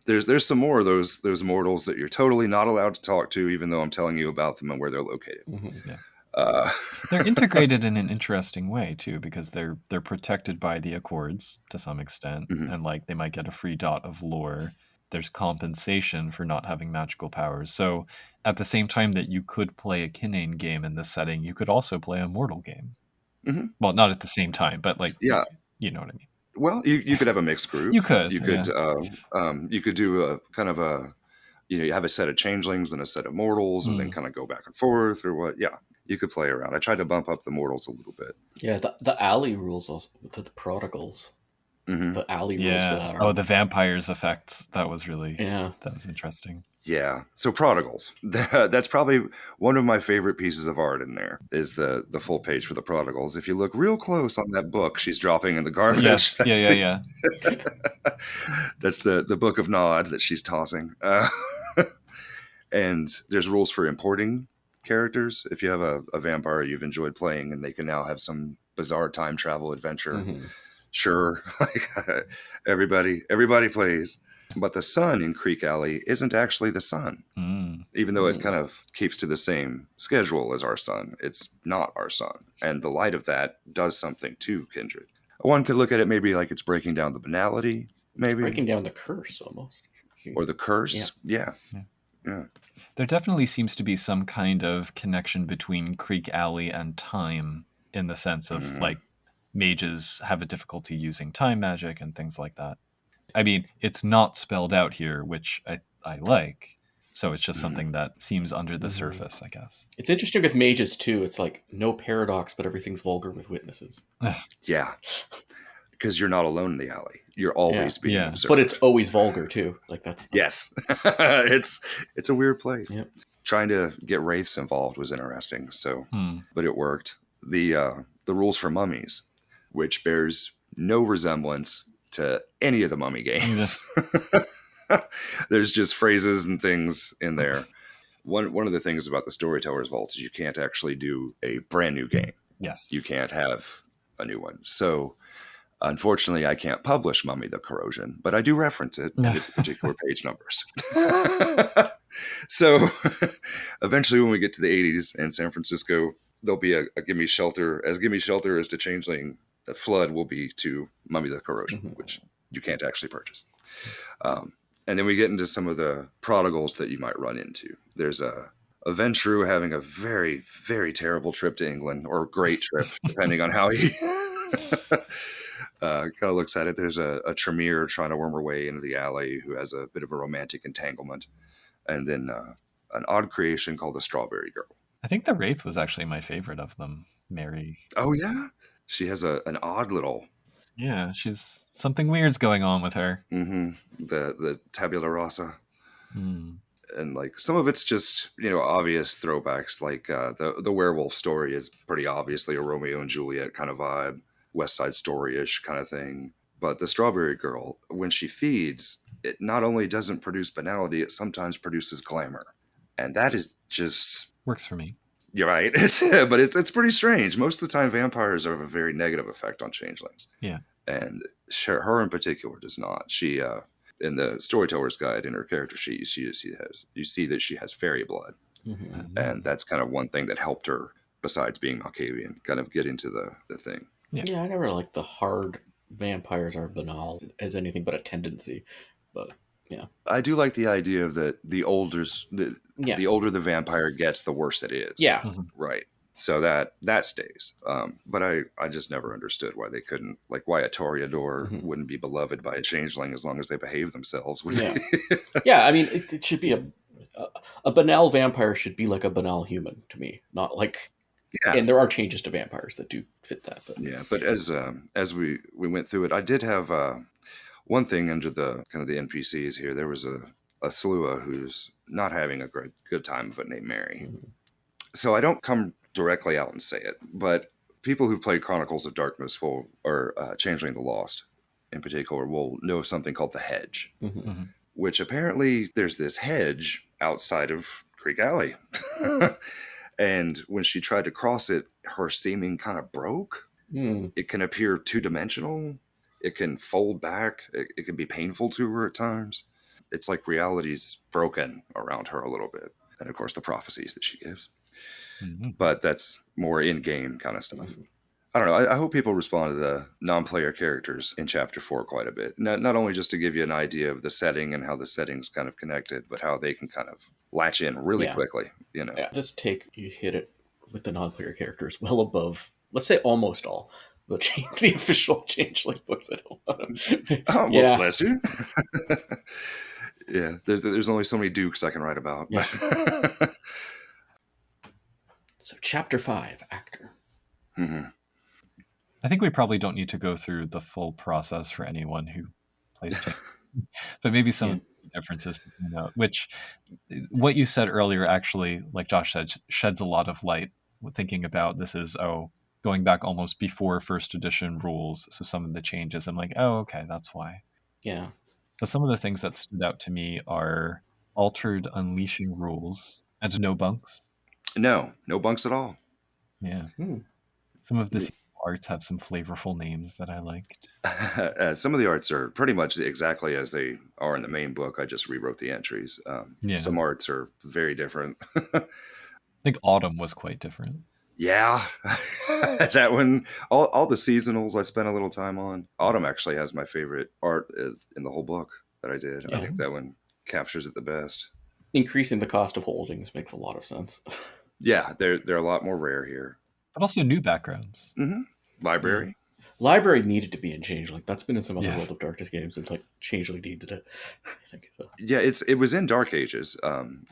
There's some more of those mortals that you're totally not allowed to talk to, even though I'm telling you about them and where they're located. Yeah. They're integrated in an interesting way too, because they're protected by the Accords to some extent, and like they might get a free dot of lore. There's compensation for not having magical powers. So at the same time that you could play a Kinane game in this setting, you could also play a mortal game. Well, not at the same time, but like, yeah, you know what I mean. Well, you could have a mixed group. You could do a kind of a, you have a set of changelings and a set of mortals, and then kind of go back and forth or what. Yeah, you could play around. I tried to bump up the mortals a little bit. Yeah, the alley rules also to the prodigals. The alley rules for that. Oh, the vampires effect. That was really that was interesting. Yeah. So prodigals. That's probably one of my favorite pieces of art in there is the full page for the prodigals. If you look real close on that book she's dropping in the garbage. Yes. Yeah. That's the book of Nod that she's tossing. And there's rules for importing characters. If you have a vampire you've enjoyed playing and they can now have some bizarre time travel adventure. Sure. Everybody plays. But the sun in Creek Alley isn't actually the sun. Even though it kind of keeps to the same schedule as our sun, it's not our sun. And the light of that does something to Kindred. One could look at it maybe like it's breaking down the banality, maybe. It's breaking down the curse almost. Or the curse. Yeah. There definitely seems to be some kind of connection between Creek Alley and time in the sense of like mages have a difficulty using time magic and things like that. I mean, it's not spelled out here, which I like. So it's just something that seems under the surface, I guess. It's interesting with mages, too. It's like no paradox, but everything's vulgar with witnesses. Yeah. Because you're not alone in the alley. You're always being observed. But it's always vulgar, too. Like that's Yes. It's a weird place. Yep. Trying to get wraiths involved was interesting. So, but it worked. The rules for mummies, which bears no resemblance to any of the mummy games. There's just phrases and things in there. One of the things about the Storytellers Vault is you can't actually do a brand new game. Yes. You can't have a new one. So unfortunately, I can't publish Mummy the Corrosion, but I do reference it in its particular page numbers. So eventually when we get to the 80s in San Francisco, there'll be a Gimme Shelter. As Gimme Shelter is to Changeling, the Flood will be to Mummy the Corrosion, which you can't actually purchase. And then we get into some of the prodigals that you might run into. There's a Ventru having a very, very terrible trip to England, or great trip, depending on how he kind of looks at it. There's a Tremere trying to worm her way into the alley who has a bit of a romantic entanglement. And then an odd creation called the Strawberry Girl. I think the Wraith was actually my favorite of them, Mary. Oh, yeah? She has an odd little... Yeah, she's something weird's going on with her. The tabula rasa. And like some of it's just, obvious throwbacks. Like the werewolf story is pretty obviously a Romeo and Juliet kind of vibe, West Side Story-ish kind of thing. But the Strawberry Girl, when she feeds, it not only doesn't produce banality, it sometimes produces glamour. And that is just... Works for me. You're right. But it's pretty strange. Most of the time, vampires have a very negative effect on changelings. Yeah. And her in particular does not. She, in the Storyteller's Guide, in her character sheet, you see that she has fairy blood. And that's kind of one thing that helped her, besides being Malkavian, kind of get into the thing. Yeah, I never liked the hard vampires are banal as anything but a tendency. But... yeah, I do like the idea of the older the vampire gets, the worse it is. Yeah, right. So that stays. But I just never understood why they couldn't, like why a Toreador wouldn't be beloved by a changeling as long as they behave themselves. Yeah. I mean, it should be a banal vampire should be like a banal human to me, not like. Yeah. And there are changes to vampires that do fit that. But yeah, but as we went through it, I did have. One thing under the kind of the NPCs here, there was a Slua who's not having a good time of it named Mary. So I don't come directly out and say it, but people who've played Chronicles of Darkness or Changeling the Lost in particular will know of something called the Hedge, which apparently there's this hedge outside of Creek Alley. And when she tried to cross it, her seaming kind of broke. It can appear two-dimensional. It can fold back. It can be painful to her at times. It's like reality's broken around her a little bit. And of course, the prophecies that she gives. Mm-hmm. But that's more in-game kind of stuff. Mm-hmm. I don't know. I hope people respond to the non-player characters in Chapter 4 quite a bit. Not only just to give you an idea of the setting and how the setting's kind of connected, but how they can kind of latch in really quickly. You know, this take, you hit it with the non-player characters well above, let's say, almost all the official Changeling books. I don't want to. Oh, well, bless you. Yeah, there's only so many dukes I can write about. Yeah. So, Chapter 5, Actor. Mm-hmm. I think we probably don't need to go through the full process for anyone who plays but maybe some differences, which what you said earlier actually, like Josh said, sheds a lot of light thinking about this is, going back almost before first edition rules. So some of the changes, I'm like, oh, okay, that's why. Yeah. But some of the things that stood out to me are altered unleashing rules and no bunks. No bunks at all. Yeah. Some of the arts have some flavorful names that I liked. Some of the arts are pretty much exactly as they are in the main book. I just rewrote the entries. Some arts are very different. I think Autumn was quite different. Yeah, that one, all the seasonals I spent a little time on. Autumn actually has my favorite art in the whole book that I did. Yeah. I think that one captures it the best. Increasing the cost of holdings makes a lot of sense. Yeah, they're a lot more rare here. But also new backgrounds. Mm-hmm. Library. Yeah. Library needed to be in Changeling. That's been in some other World of Darkness games. It's like Changeling needed it. I think so. Yeah, it was in Dark Ages.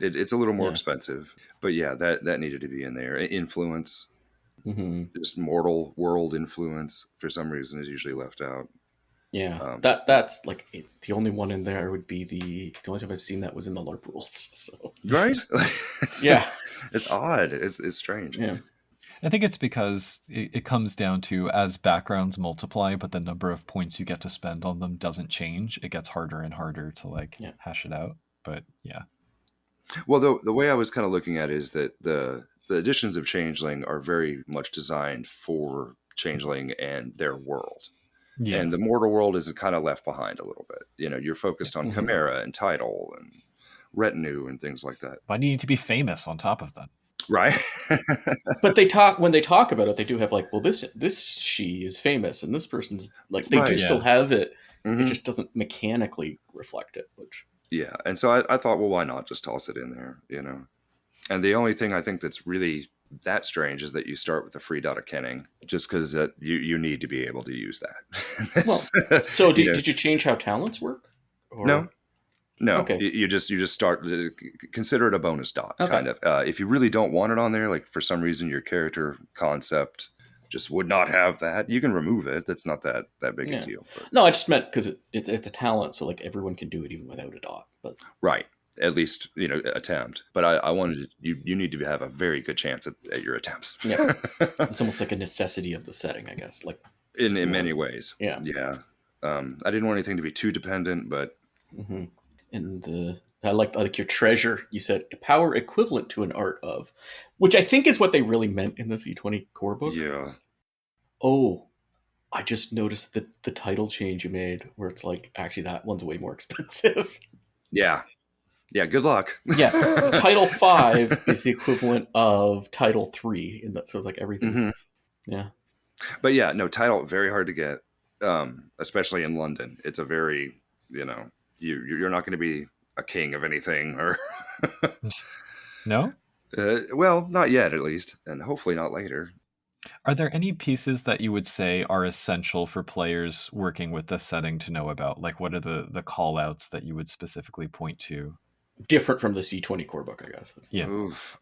It's a little more expensive, but yeah, that needed to be in there. Influence, just mortal world influence for some reason is usually left out. Yeah, that's like, it's the only one in there would be the only time I've seen that was in the LARP rules. So. Right? It's odd. It's strange. Yeah. I think it's because it comes down to, as backgrounds multiply, but the number of points you get to spend on them doesn't change. It gets harder and harder to hash it out. But yeah. Well, the way I was kind of looking at it is that the editions of Changeling are very much designed for Changeling and their world. Yes. And the mortal world is kind of left behind a little bit. You know, you're focused on Chimera and Title and Retinue and things like that. But you need to be famous on top of that. Right. But when they talk about it, they do have this she is famous and this person's they do still have it. It just doesn't mechanically reflect it. Yeah. And so I thought, well, why not just toss it in there, you know? And the only thing I think that's really that strange is that you start with a free dot of kenning, just because you need to be able to use that. So did you change how talents work? Or? No. Okay. You just start, consider it a bonus dot, kind of. If you really don't want it on there, like for some reason your character concept just would not have that, you can remove it. That's not that big a deal. But. No, I just meant because it's a talent, so everyone can do it even without a dot. But right. At least, attempt. But I wanted you need to have a very good chance at your attempts. Yeah. It's almost like a necessity of the setting, I guess. In many ways. Yeah. Yeah. I didn't want anything to be too dependent, but. Mm-hmm. And I like your treasure. You said a power equivalent to an art of, which I think is what they really meant in the C20 core book. Yeah. Oh, I just noticed the title change you made, where it's actually that one's way more expensive. Yeah. Yeah, good luck. Yeah, Title 5 is the equivalent of Title 3, in that, so it's everything's yeah. But yeah, no, Title very hard to get, especially in London. It's a very you're not going to be a king of anything or no. Well, not yet, at least, and hopefully not later. Are there any pieces that you would say are essential for players working with this setting to know about? What are the call outs that you would specifically point to? Different from the C20 core book, I guess. Yeah. Oof,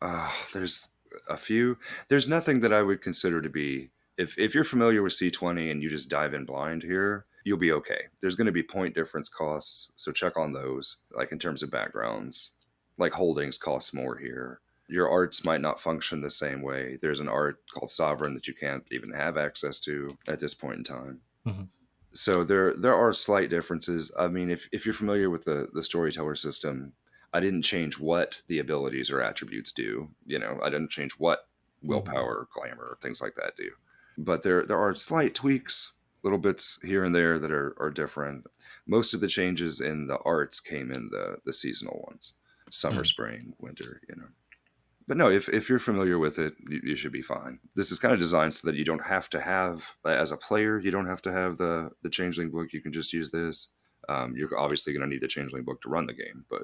there's a few. There's nothing that I would consider to be, if you're familiar with C20 and you just dive in blind here, you'll be okay. There's going to be point difference costs, so check on those, in terms of backgrounds. Holdings cost more here. Your arts might not function the same way. There's an art called Sovereign that you can't even have access to at this point in time. Mm-hmm. So there are slight differences. I mean, if you're familiar with the storyteller system, I didn't change what the abilities or attributes do. I didn't change what willpower, glamour, things like that do. But there are slight tweaks, little bits here and there that are different. Most of the changes in the arts came in the seasonal ones. Summer, spring, winter, But no, if you're familiar with it, you should be fine. This is kind of designed so that you don't have to have, as a player, you don't have to have the Changeling book. You can just use this. You're obviously going to need the Changeling book to run the game, but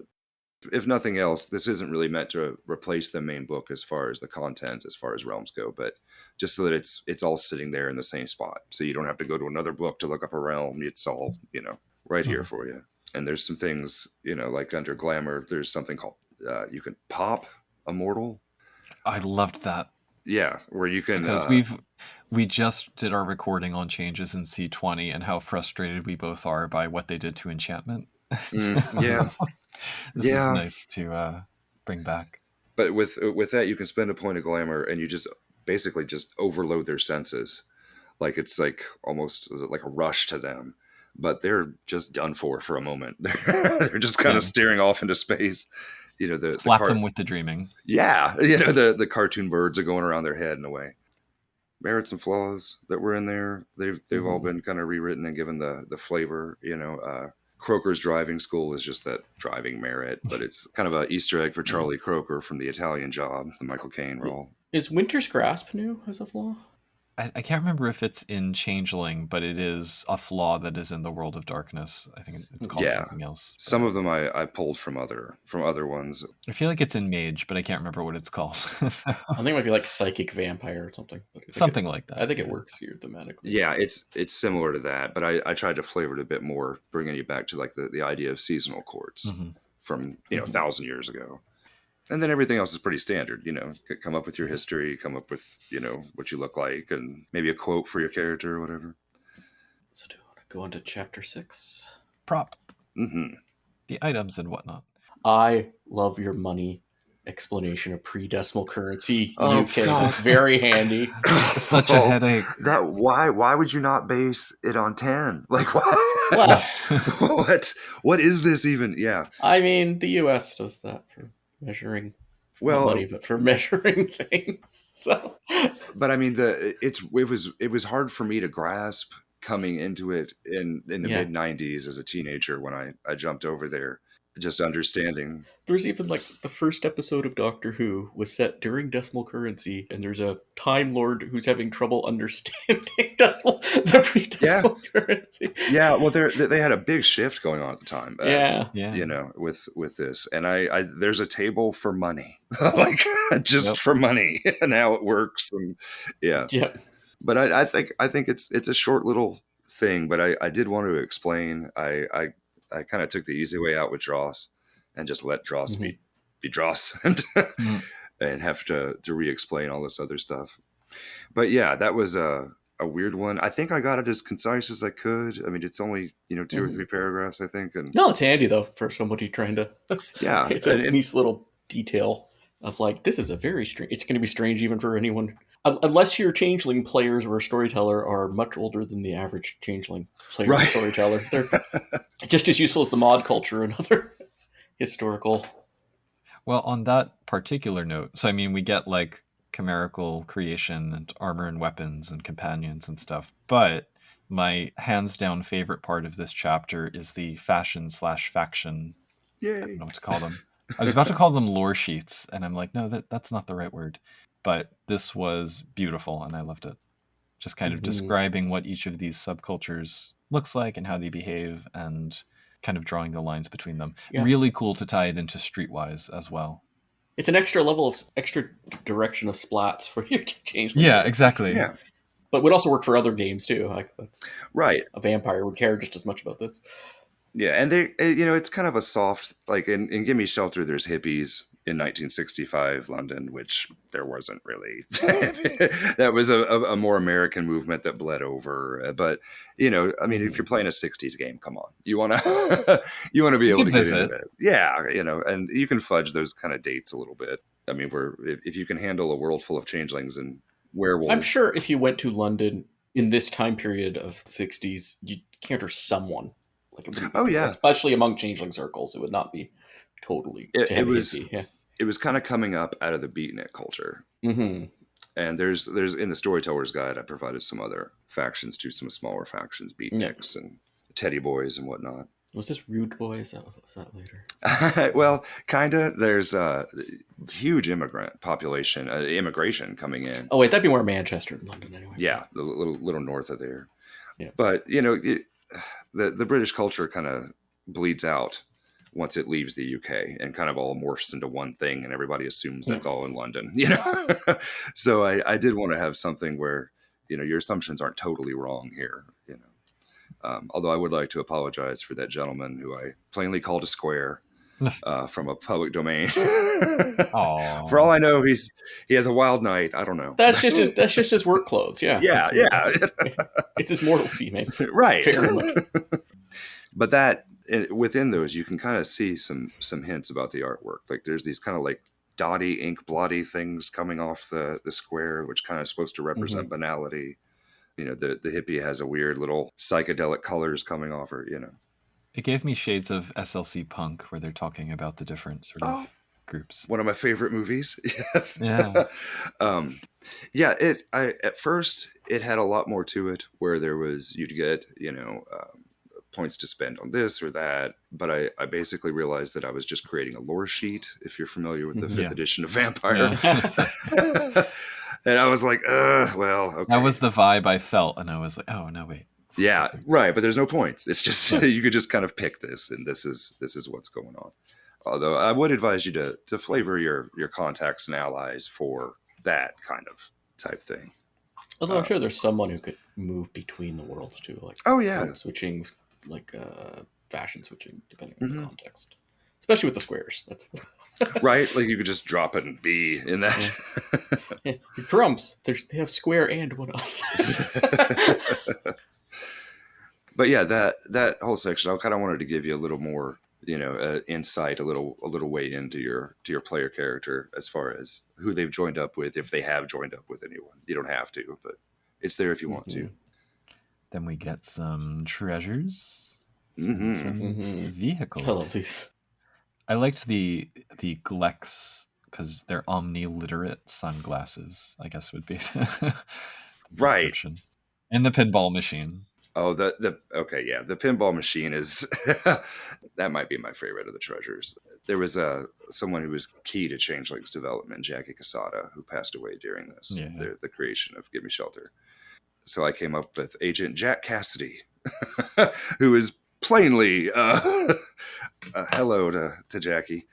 if nothing else, this isn't really meant to replace the main book as far as the content, as far as realms go, but just so that it's all sitting there in the same spot. So you don't have to go to another book to look up a realm. It's all, right here for you. And there's some things, like under glamour, there's something called, you can pop a mortal. I loved that. Yeah, where you can... Because we just did our recording on changes in C20 and how frustrated we both are by what they did to enchantment. Yeah. This is nice to bring back. But with that, you can spend a point of glamour and you just basically just overload their senses. Like it's like almost like a rush to them. But they're just done for a moment. They're just kind of staring off into space. Slap them with the dreaming. Yeah, the cartoon birds are going around their head in a way. Merits and flaws that were in there, they've all been kind of rewritten and given the flavor. Croker's driving school is just that driving merit, but it's kind of an Easter egg for Charlie Croker from The Italian Job, the Michael Caine role. Is Winter's Grasp new as a flaw? I can't remember if it's in Changeling, but it is a flaw that is in the World of Darkness. I think it's called something else. But some of them I pulled from other ones. I feel like it's in Mage, but I can't remember what it's called. I think it might be like Psychic Vampire or something. Something like that. I think it works here thematically. Yeah, it's similar to that, but I tried to flavor it a bit more, bringing you back to like the idea of seasonal courts from 1,000 years ago. And then everything else is pretty standard, come up with your history, come up with, what you look like, and maybe a quote for your character or whatever. So do you want to go on to chapter 6? Prop. The items and whatnot. I love your money explanation of pre-decimal currency UK. God. It's very handy. Such a headache. Why would you not base it on 10? Like, why? What is this even? Yeah. I mean, the US does that for measuring money, but for measuring things. So, but I mean, it was hard for me to grasp coming into it in the mid 90s as a teenager when I jumped over there, just understanding. There's even like the first episode of Doctor Who was set during decimal currency, and there's a Time Lord who's having trouble understanding the pre-decimal currency. Yeah, well, they had a big shift going on at the time. With this, and I there's a table for money, like just for money and how it works, and But I think it's a short little thing, but I did want to explain. I kind of took the easy way out with Dross and just let Dross be Dross and have to re-explain all this other stuff. But yeah, that was a weird one. I think I got it as concise as I could. I mean, it's only 2 or 3 paragraphs, I think. And no, it's handy though for somebody trying to. Yeah, it's a nice little detail of like, this is a very strange. It's going to be strange even for anyone. Unless your Changeling players or a storyteller are much older than the average Changeling player or storyteller. They're just as useful as the mod culture and other historical. Well, on that particular note, so I mean, we get like chimerical creation and armor and weapons and companions and stuff, but my hands down favorite part of this chapter is the fashion/faction. Yay. I don't know what to call them. I was about to call them lore sheets, and I'm like, no, that's not the right word. But this was beautiful, and I loved it. Just kind of describing what each of these subcultures looks like and how they behave, and kind of drawing the lines between them. Yeah. Really cool to tie it into Streetwise as well. It's an extra level of extra direction of splats for you to change. Yeah, exactly. Yeah. But would also work for other games too. Like right. A vampire would care just as much about this. Yeah, and they, it's kind of a soft, like in Gimme Shelter, there's hippies in 1965 London, which there wasn't really. That was a more American movement that bled over. But I mean, if you're playing a 60s game, come on, you want to be able to get into it. Yeah, and you can fudge those kind of dates a little bit. I mean, if you can handle a world full of changelings and werewolves, I'm sure if you went to London in this time period of the 60s, you'd encounter someone. Like especially among changeling circles, it would not be totally it, to it have a was hippie. Yeah. it was kind of coming up out of the beatnik culture. Mm-hmm. And there's in the Storyteller's Guide, I provided some other factions too, some smaller factions, beatniks and teddy boys and whatnot. Was this Rude Boys? Was that later? Well, kinda. There's a huge immigration coming in. Oh wait, that'd be more Manchester than London anyway. Yeah, a little north of there. Yeah. But the British culture kind of bleeds out once it leaves the UK and kind of all morphs into one thing, and everybody assumes that's all in London. So I did want to have something where your assumptions aren't totally wrong here. Although I would like to apologize for that gentleman who I plainly called a square from a public domain. For all I know, he has a wild night. I don't know. That's just his work clothes. Yeah. Yeah. It's his mortal seeming. Right. But within those, you can kind of see some hints about the artwork. Like there's these kind of like dotty, ink blotty things coming off the square, which kind of supposed to represent banality. The hippie has a weird little psychedelic colors coming off her, It gave me shades of SLC Punk, where they're talking about the different sort of groups. One of my favorite movies. Yes. Yeah. At first it had a lot more to it, where you'd get, points to spend on this or that. But I basically realized that I was just creating a lore sheet, if you're familiar with the 5th edition of Vampire. Yeah. And I was like, well, okay. That was the vibe I felt, and I was like, oh, no, wait. Yeah, right, but there's no points. It's just you could just kind of pick this, and this is what's going on. Although I would advise you to flavor your contacts and allies for that kind of type thing. Although I'm sure there's someone who could move between the worlds too, like switching, like fashion switching, depending on the context. Especially with the squares. That's right. Like you could just drop it and be in that. Yeah. Drums. They have square and one up. But yeah, that whole section, I kind of wanted to give you a little more, insight, a little way into your player character as far as who they've joined up with, if they have joined up with anyone. You don't have to, but it's there if you want to. Then we get some treasures, some vehicles. I love these. I liked the Glex because they're omniliterate sunglasses, I guess would be right. Description. And the pinball machine. Oh, the pinball machine is that might be my favorite of the treasures. There was someone who was key to Changeling's development, Jackie Casada, who passed away during this, the creation of Gimme Shelter. So I came up with Agent Jack Cassidy, who is plainly hello to Jackie,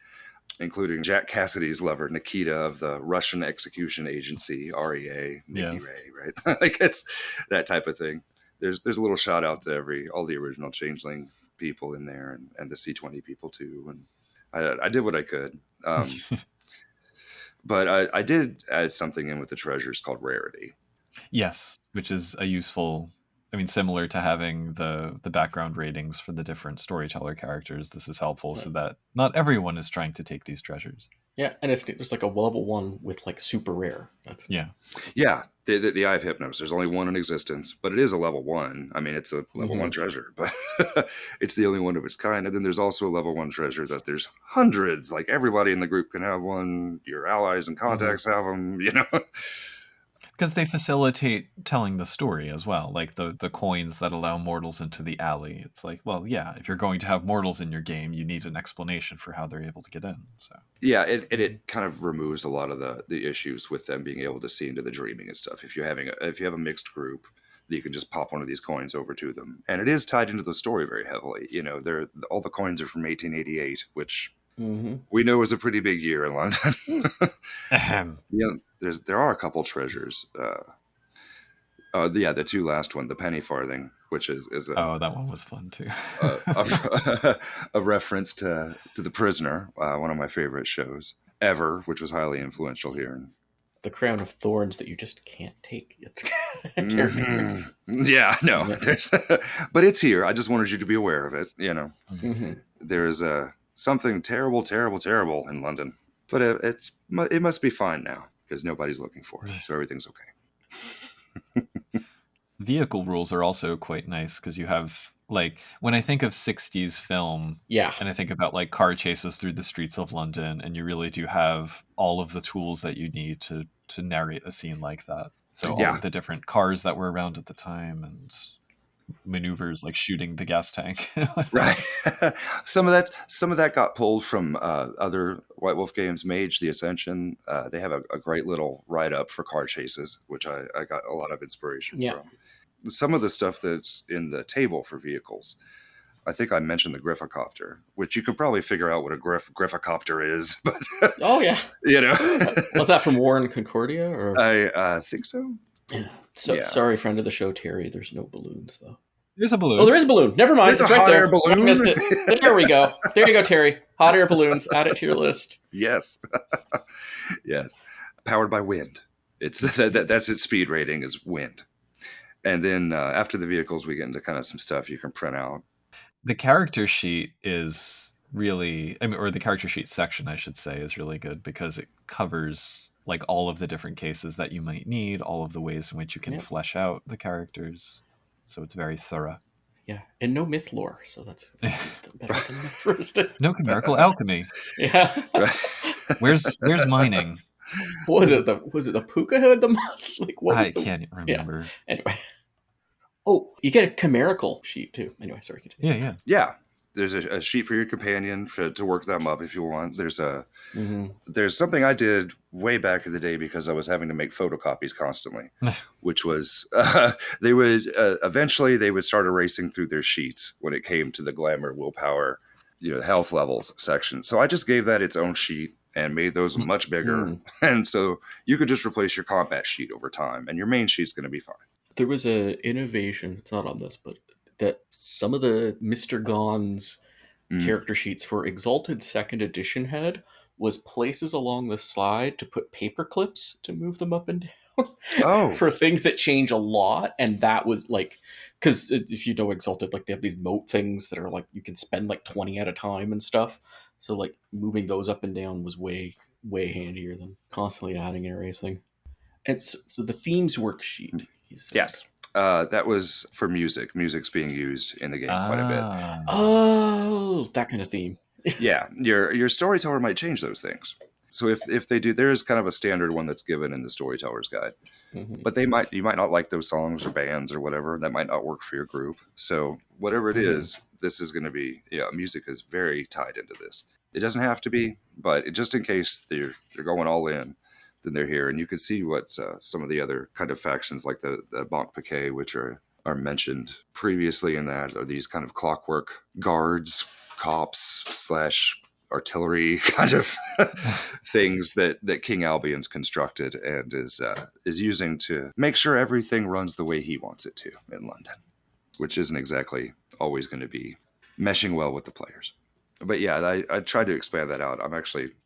including Jack Cassidy's lover, Nikita of the Russian Execution Agency, REA, Nikki Ray, right? Like it's that type of thing. There's a little shout out to all the original Changeling people in there and the C20 people too. And I did what I could. But I did add something in with the treasures called Rarity. Yes, which is a useful, similar to having the background ratings for the different storyteller characters. This is helpful so that not everyone is trying to take these treasures. Yeah, and it's just like a level 1 with like super rare. Yeah. The Eye of Hypnos. There's only one in existence, but it is a level 1. It's a level 1 treasure, but it's the only one of its kind. And then there's also a level 1 treasure that there's hundreds. Like everybody in the group can have one. Your allies and contacts have them. Because they facilitate telling the story as well, like the coins that allow mortals into the alley. It's like, well, yeah, if you're going to have mortals in your game, you need an explanation for how they're able to get in. So yeah, it kind of removes a lot of the issues with them being able to see into the dreaming and stuff. If you have a mixed group, you can just pop one of these coins over to them, and it is tied into the story very heavily. All the coins are from 1888, which. We know it was a pretty big year in London. There are a couple treasures. The two last one, the penny farthing, which is that one was fun too. A reference to The Prisoner, one of my favorite shows ever, which was highly influential here. The crown of thorns that you just can't take. Yeah, no, but it's here. I just wanted you to be aware of it. There's something terrible, terrible, terrible in London. But it must be fine now, because nobody's looking for it, so everything's okay. Vehicle rules are also quite nice, because you have Like when I think of 60s film, Yeah. and I think about like car chases through the streets of London, and you really do have all of the tools that you need to narrate a scene like that. So all of the different cars that were around at the time and maneuvers like shooting the gas tank. Right. Some of that got pulled from other White Wolf games. Mage: The Ascension. They have a great little write up for car chases, which I got a lot of inspiration from. Some of the stuff that's in the table for vehicles. I think I mentioned the Griffocopter, which you could probably figure out what a Griffocopter is, but oh yeah, you know, was that from War and Concordia? Or I think so. Yeah. So sorry, friend of the show, Terry. There's no balloons though. There's a balloon. Oh, there is a balloon. Never mind. There's it's a right hot there. air balloon. I missed it. There we go. There you go, Terry. Hot air balloons. Add it to your list. Yes. Yes. Powered by wind. It's that's its speed rating is wind. And then after the vehicles, we get into kind of some stuff you can print out. The character sheet is really, or the character sheet section, I should say, is really good because it covers like all of the different cases that you might need, all of the ways in which you can flesh out the characters. So it's very thorough. Yeah, and no myth lore, so that's better than the first. No chimerical alchemy. Yeah. Where's mining? What was it? The puka who had the month? Like what was I can't remember. Yeah. Anyway. Oh, you get a chimerical sheet too. Anyway, sorry. Continue. Yeah. There's a sheet for your companion to work them up if you want. There's there's something I did way back in the day because I was having to make photocopies constantly, which was they would eventually they would start erasing through their sheets when it came to the glamour, willpower, health levels section. So I just gave that its own sheet and made those much bigger. And so you could just replace your combat sheet over time and your main sheet's going to be fine. There was an innovation, it's not on this, but that some of the Mr. Gone's character sheets for Exalted 2nd Edition had was places along the side to put paper clips to move them up and down for things that change a lot. And that was like, because if you know Exalted, like they have these moat things that are like, you can spend like 20 at a time and stuff. So like moving those up and down was way, way handier than constantly adding and erasing. And so the themes worksheet. Yes. That was for music. Music's being used in the game quite a bit. Oh, that kind of theme. Yeah. Your storyteller might change those things. So if they do, there is kind of a standard one that's given in the Storyteller's Guide. But you might not like those songs or bands or whatever. That might not work for your group. So whatever it is, this is going to be, music is very tied into this. It doesn't have to be, but just in case they're going all in, then they're here. And you can see what some of the other kind of factions like the Banque Piquet, which are mentioned previously in that, are these kind of clockwork guards, cops / artillery kind of things that King Albion's constructed and is using to make sure everything runs the way he wants it to in London, which isn't exactly always going to be meshing well with the players. But yeah, I tried to expand that out.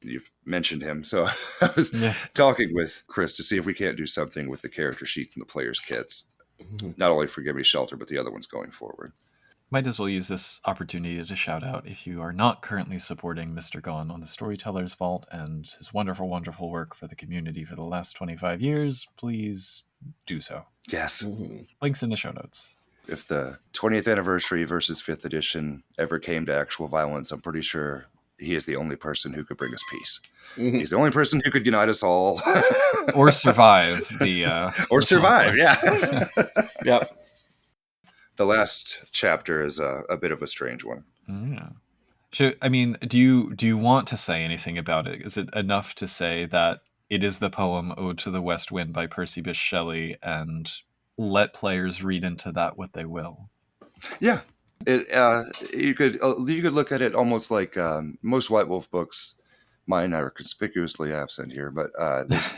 You've mentioned him. So I was talking with Chris to see if we can't do something with the character sheets and the players' kits, not only for Gimme Shelter, but the other ones going forward. Might as well use this opportunity to shout out, if you are not currently supporting Mr. Gone on the Storytellers Vault and his wonderful, wonderful work for the community for the last 25 years, please do so. Yes. Links in the show notes. If the 20th anniversary versus 5th edition ever came to actual violence, I'm pretty sure he is the only person who could bring us peace. He's the only person who could unite us all. Or survive the... or survive, yeah. Yep. The last chapter is a bit of a strange one. Yeah. Do you want to say anything about it? Is it enough to say that it is the poem Ode to the West Wind by Percy Bysshe Shelley and... let players read into that what they will? Yeah. You could look at it almost like most White Wolf books. Mine are conspicuously absent here, but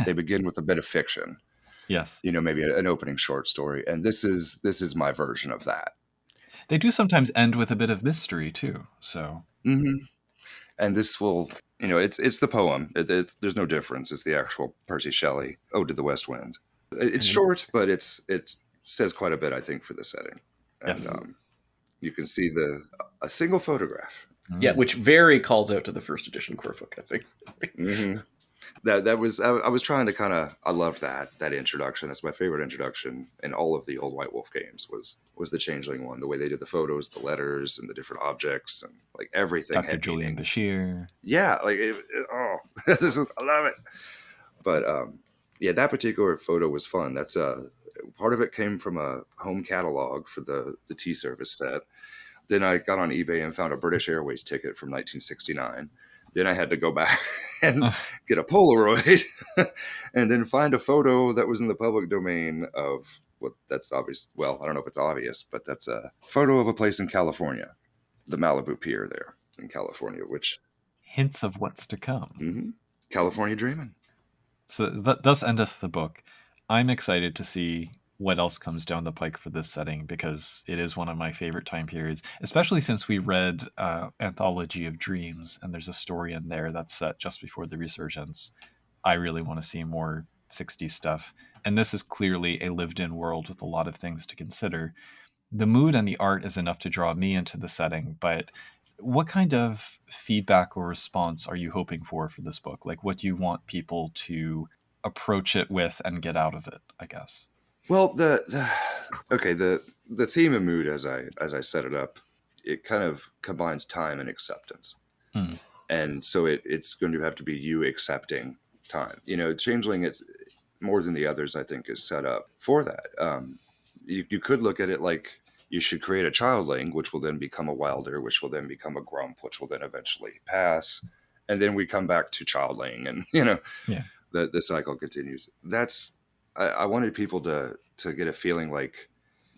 they begin with a bit of fiction. Yes. Maybe an opening short story, and this is my version of that. They do sometimes end with a bit of mystery too. So. And this will, it's the poem. There's no difference. It's the actual Percy Shelley Ode to the West Wind. It's short, but it says quite a bit, I think, for the setting. And you can see a single photograph. Yeah, which very calls out to the first edition core book, I think. that was I was trying to kind of I loved that introduction. That's my favorite introduction in all of the old White Wolf games was the Changeling one. The way they did the photos, the letters, and the different objects, and like everything. Dr. had Julian meaning. Bashir. Yeah, like this is, I love it. But yeah, that particular photo was fun. That's part of it came from a home catalog for the tea service set. Then I got on eBay and found a British Airways ticket from 1969. Then I had to go back and get a Polaroid and then find a photo that was in the public domain of what that's obvious. Well, I don't know if it's obvious, but that's a photo of a place in California, the Malibu Pier there in California, which hints of what's to come. Mm-hmm. California dreaming. So thus endeth the book. I'm excited to see what else comes down the pike for this setting, because it is one of my favorite time periods, especially since we read Anthology of Dreams, and there's a story in there that's set just before the Resurgence. I really want to see more 60s stuff, and this is clearly a lived-in world with a lot of things to consider. The mood and the art is enough to draw me into the setting, but what kind of feedback or response are you hoping for this book? Like, what do you want people to approach it with and get out of it, I guess? Well, the theme and mood, as I set it up, it kind of combines time and acceptance. And so it's going to have to be you accepting time. Changeling, it's more than the others, I think, is set up for that. You could look at it like you should create a childling, which will then become a wilder, which will then become a grump, which will then eventually pass. And then we come back to childling, and, the cycle continues. I wanted people to get a feeling like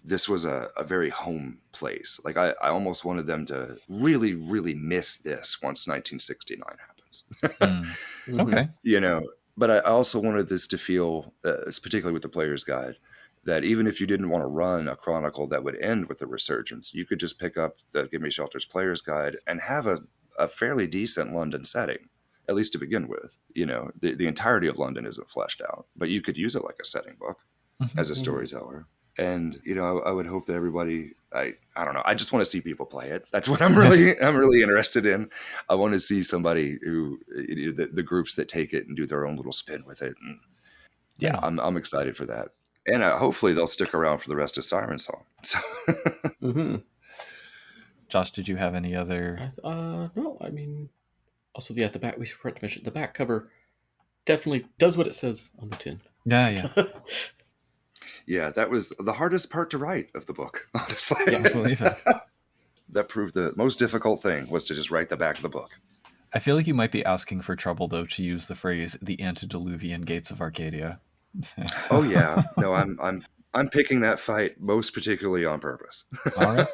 this was a very home place. Like I almost wanted them to really, really miss this once 1969 happens. Okay. But I also wanted this to feel, particularly with the player's guide, that even if you didn't want to run a chronicle that would end with the Resurgence, you could just pick up the Gimme Shelter's player's guide and have a fairly decent London setting, at least to begin with. The entirety of London isn't fleshed out, but you could use it like a setting book as a storyteller. And, I would hope that everybody, I don't know, I just want to see people play it. That's what I'm really interested in. I want to see somebody who, the groups that take it and do their own little spin with it. And yeah, I'm excited for that. And hopefully they'll stick around for the rest of Siren Song. So. Josh, did you have any other? No, I mean, also, the back, we forgot to mention, the back cover definitely does what it says on the tin. Yeah. Yeah, that was the hardest part to write of the book, honestly. Yeah, I believe it. That proved the most difficult thing was to just write the back of the book. I feel like you might be asking for trouble, though, to use the phrase "the antediluvian gates of Arcadia." Oh yeah, no, I'm picking that fight most particularly on purpose. All right.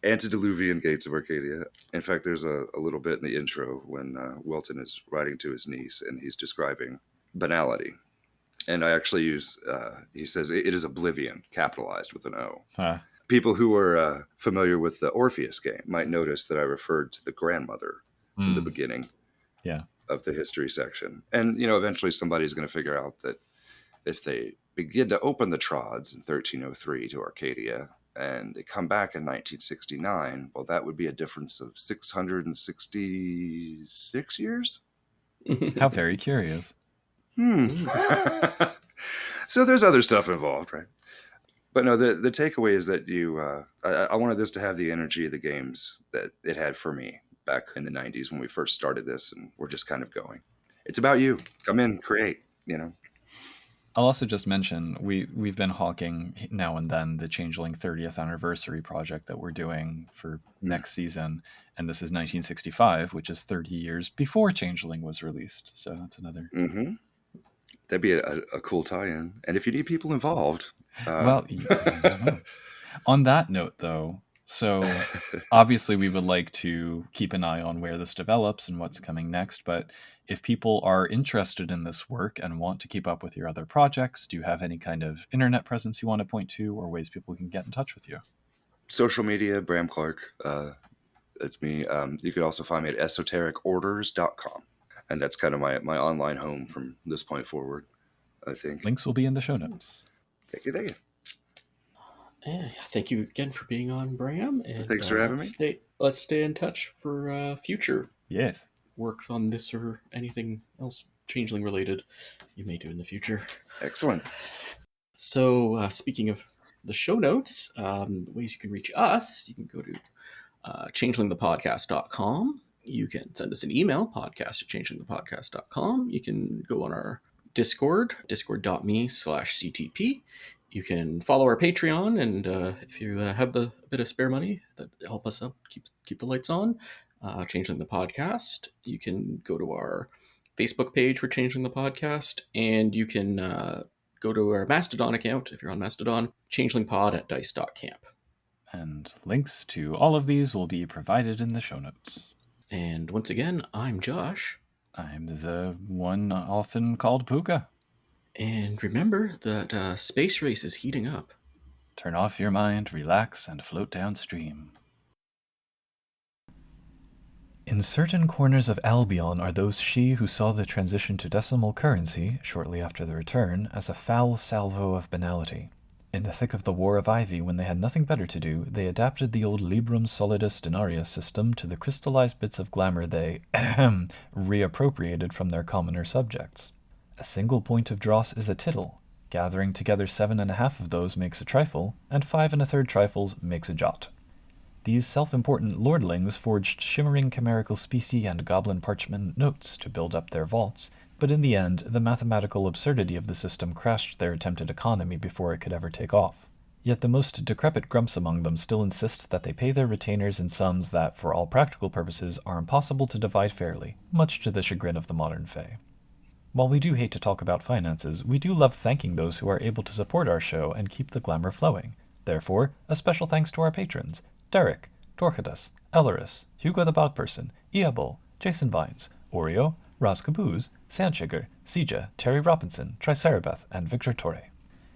Antediluvian gates of Arcadia. In fact, there's a little bit in the intro when Wilton is writing to his niece and he's describing banality. And I actually use, he says, it is oblivion, capitalized with an O. Huh. People who are familiar with the Orpheus game might notice that I referred to the grandmother in the beginning of the history section. And, eventually somebody's going to figure out that if they begin to open the trods in 1303 to Arcadia and they come back in 1969, well, that would be a difference of 666 years. How very curious. So there's other stuff involved, right? But no, the takeaway is that I wanted this to have the energy of the games that it had for me back in the 90s when we first started this, and we're just kind of going. It's about you. Come in, create, I'll also just mention we've been hawking now and then the Changeling 30th anniversary project that we're doing for next season, and this is 1965, which is 30 years before Changeling was released. So that's another. That'd be a cool tie-in. And if you need people involved, well, on that note, though. So obviously we would like to keep an eye on where this develops and what's coming next. But if people are interested in this work and want to keep up with your other projects, do you have any kind of internet presence you want to point to or ways people can get in touch with you? Social media, Bram Clark. That's me. You could also find me at esotericorders.com. And that's kind of my online home from this point forward, I think. Links will be in the show notes. Thank you. Thank you again for being on, Bram. And, thanks for having me. Let's stay in touch for future yes works on this or anything else Changeling related you may do in the future. Excellent. So, speaking of the show notes, the ways you can reach us, you can go to changelingthepodcast.com. You can send us an email, podcast@changelingthepodcast.com. You can go on our Discord, discord.me/CTP. You can follow our Patreon, and if you have a bit of spare money that help us out, keep the lights on, Changeling the Podcast. You can go to our Facebook page for Changeling the Podcast, and you can go to our Mastodon account, if you're on Mastodon, changelingpod@dice.camp. And links to all of these will be provided in the show notes. And once again, I'm Josh. I'm the one often called Puka. And remember that space race is heating up. Turn off your mind, relax, and float downstream. In certain corners of Albion are those she who saw the transition to decimal currency, shortly after the return, as a foul salvo of banality. In the thick of the War of Ivy, when they had nothing better to do, they adapted the old Librum Solidus Denarius system to the crystallized bits of glamour they reappropriated from their commoner subjects. A single point of dross is a tittle. Gathering together 7.5 of those makes a trifle, and 5 1/3 trifles makes a jot. These self-important lordlings forged shimmering chimerical specie and goblin parchment notes to build up their vaults, but in the end, the mathematical absurdity of the system crashed their attempted economy before it could ever take off. Yet the most decrepit grumps among them still insist that they pay their retainers in sums that, for all practical purposes, are impossible to divide fairly, much to the chagrin of the modern fae. While we do hate to talk about finances, we do love thanking those who are able to support our show and keep the glamour flowing. Therefore, a special thanks to our patrons: Derek, Dorcadus, Ellerus, Hugo the Bogperson, Iabol, Jason Vines, Oreo, Raz Caboose, Sandsugar, Sija, Terry Robinson, Tricerabeth, and Victor Torre.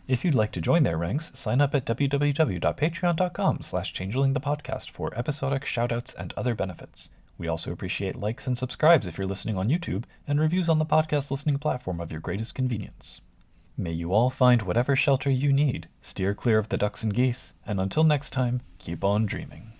If you'd like to join their ranks, sign up at www.patreon.com/changelingthepodcast for episodic shoutouts and other benefits. We also appreciate likes and subscribes if you're listening on YouTube, and reviews on the podcast listening platform of your greatest convenience. May you all find whatever shelter you need, steer clear of the ducks and geese, and until next time, keep on dreaming.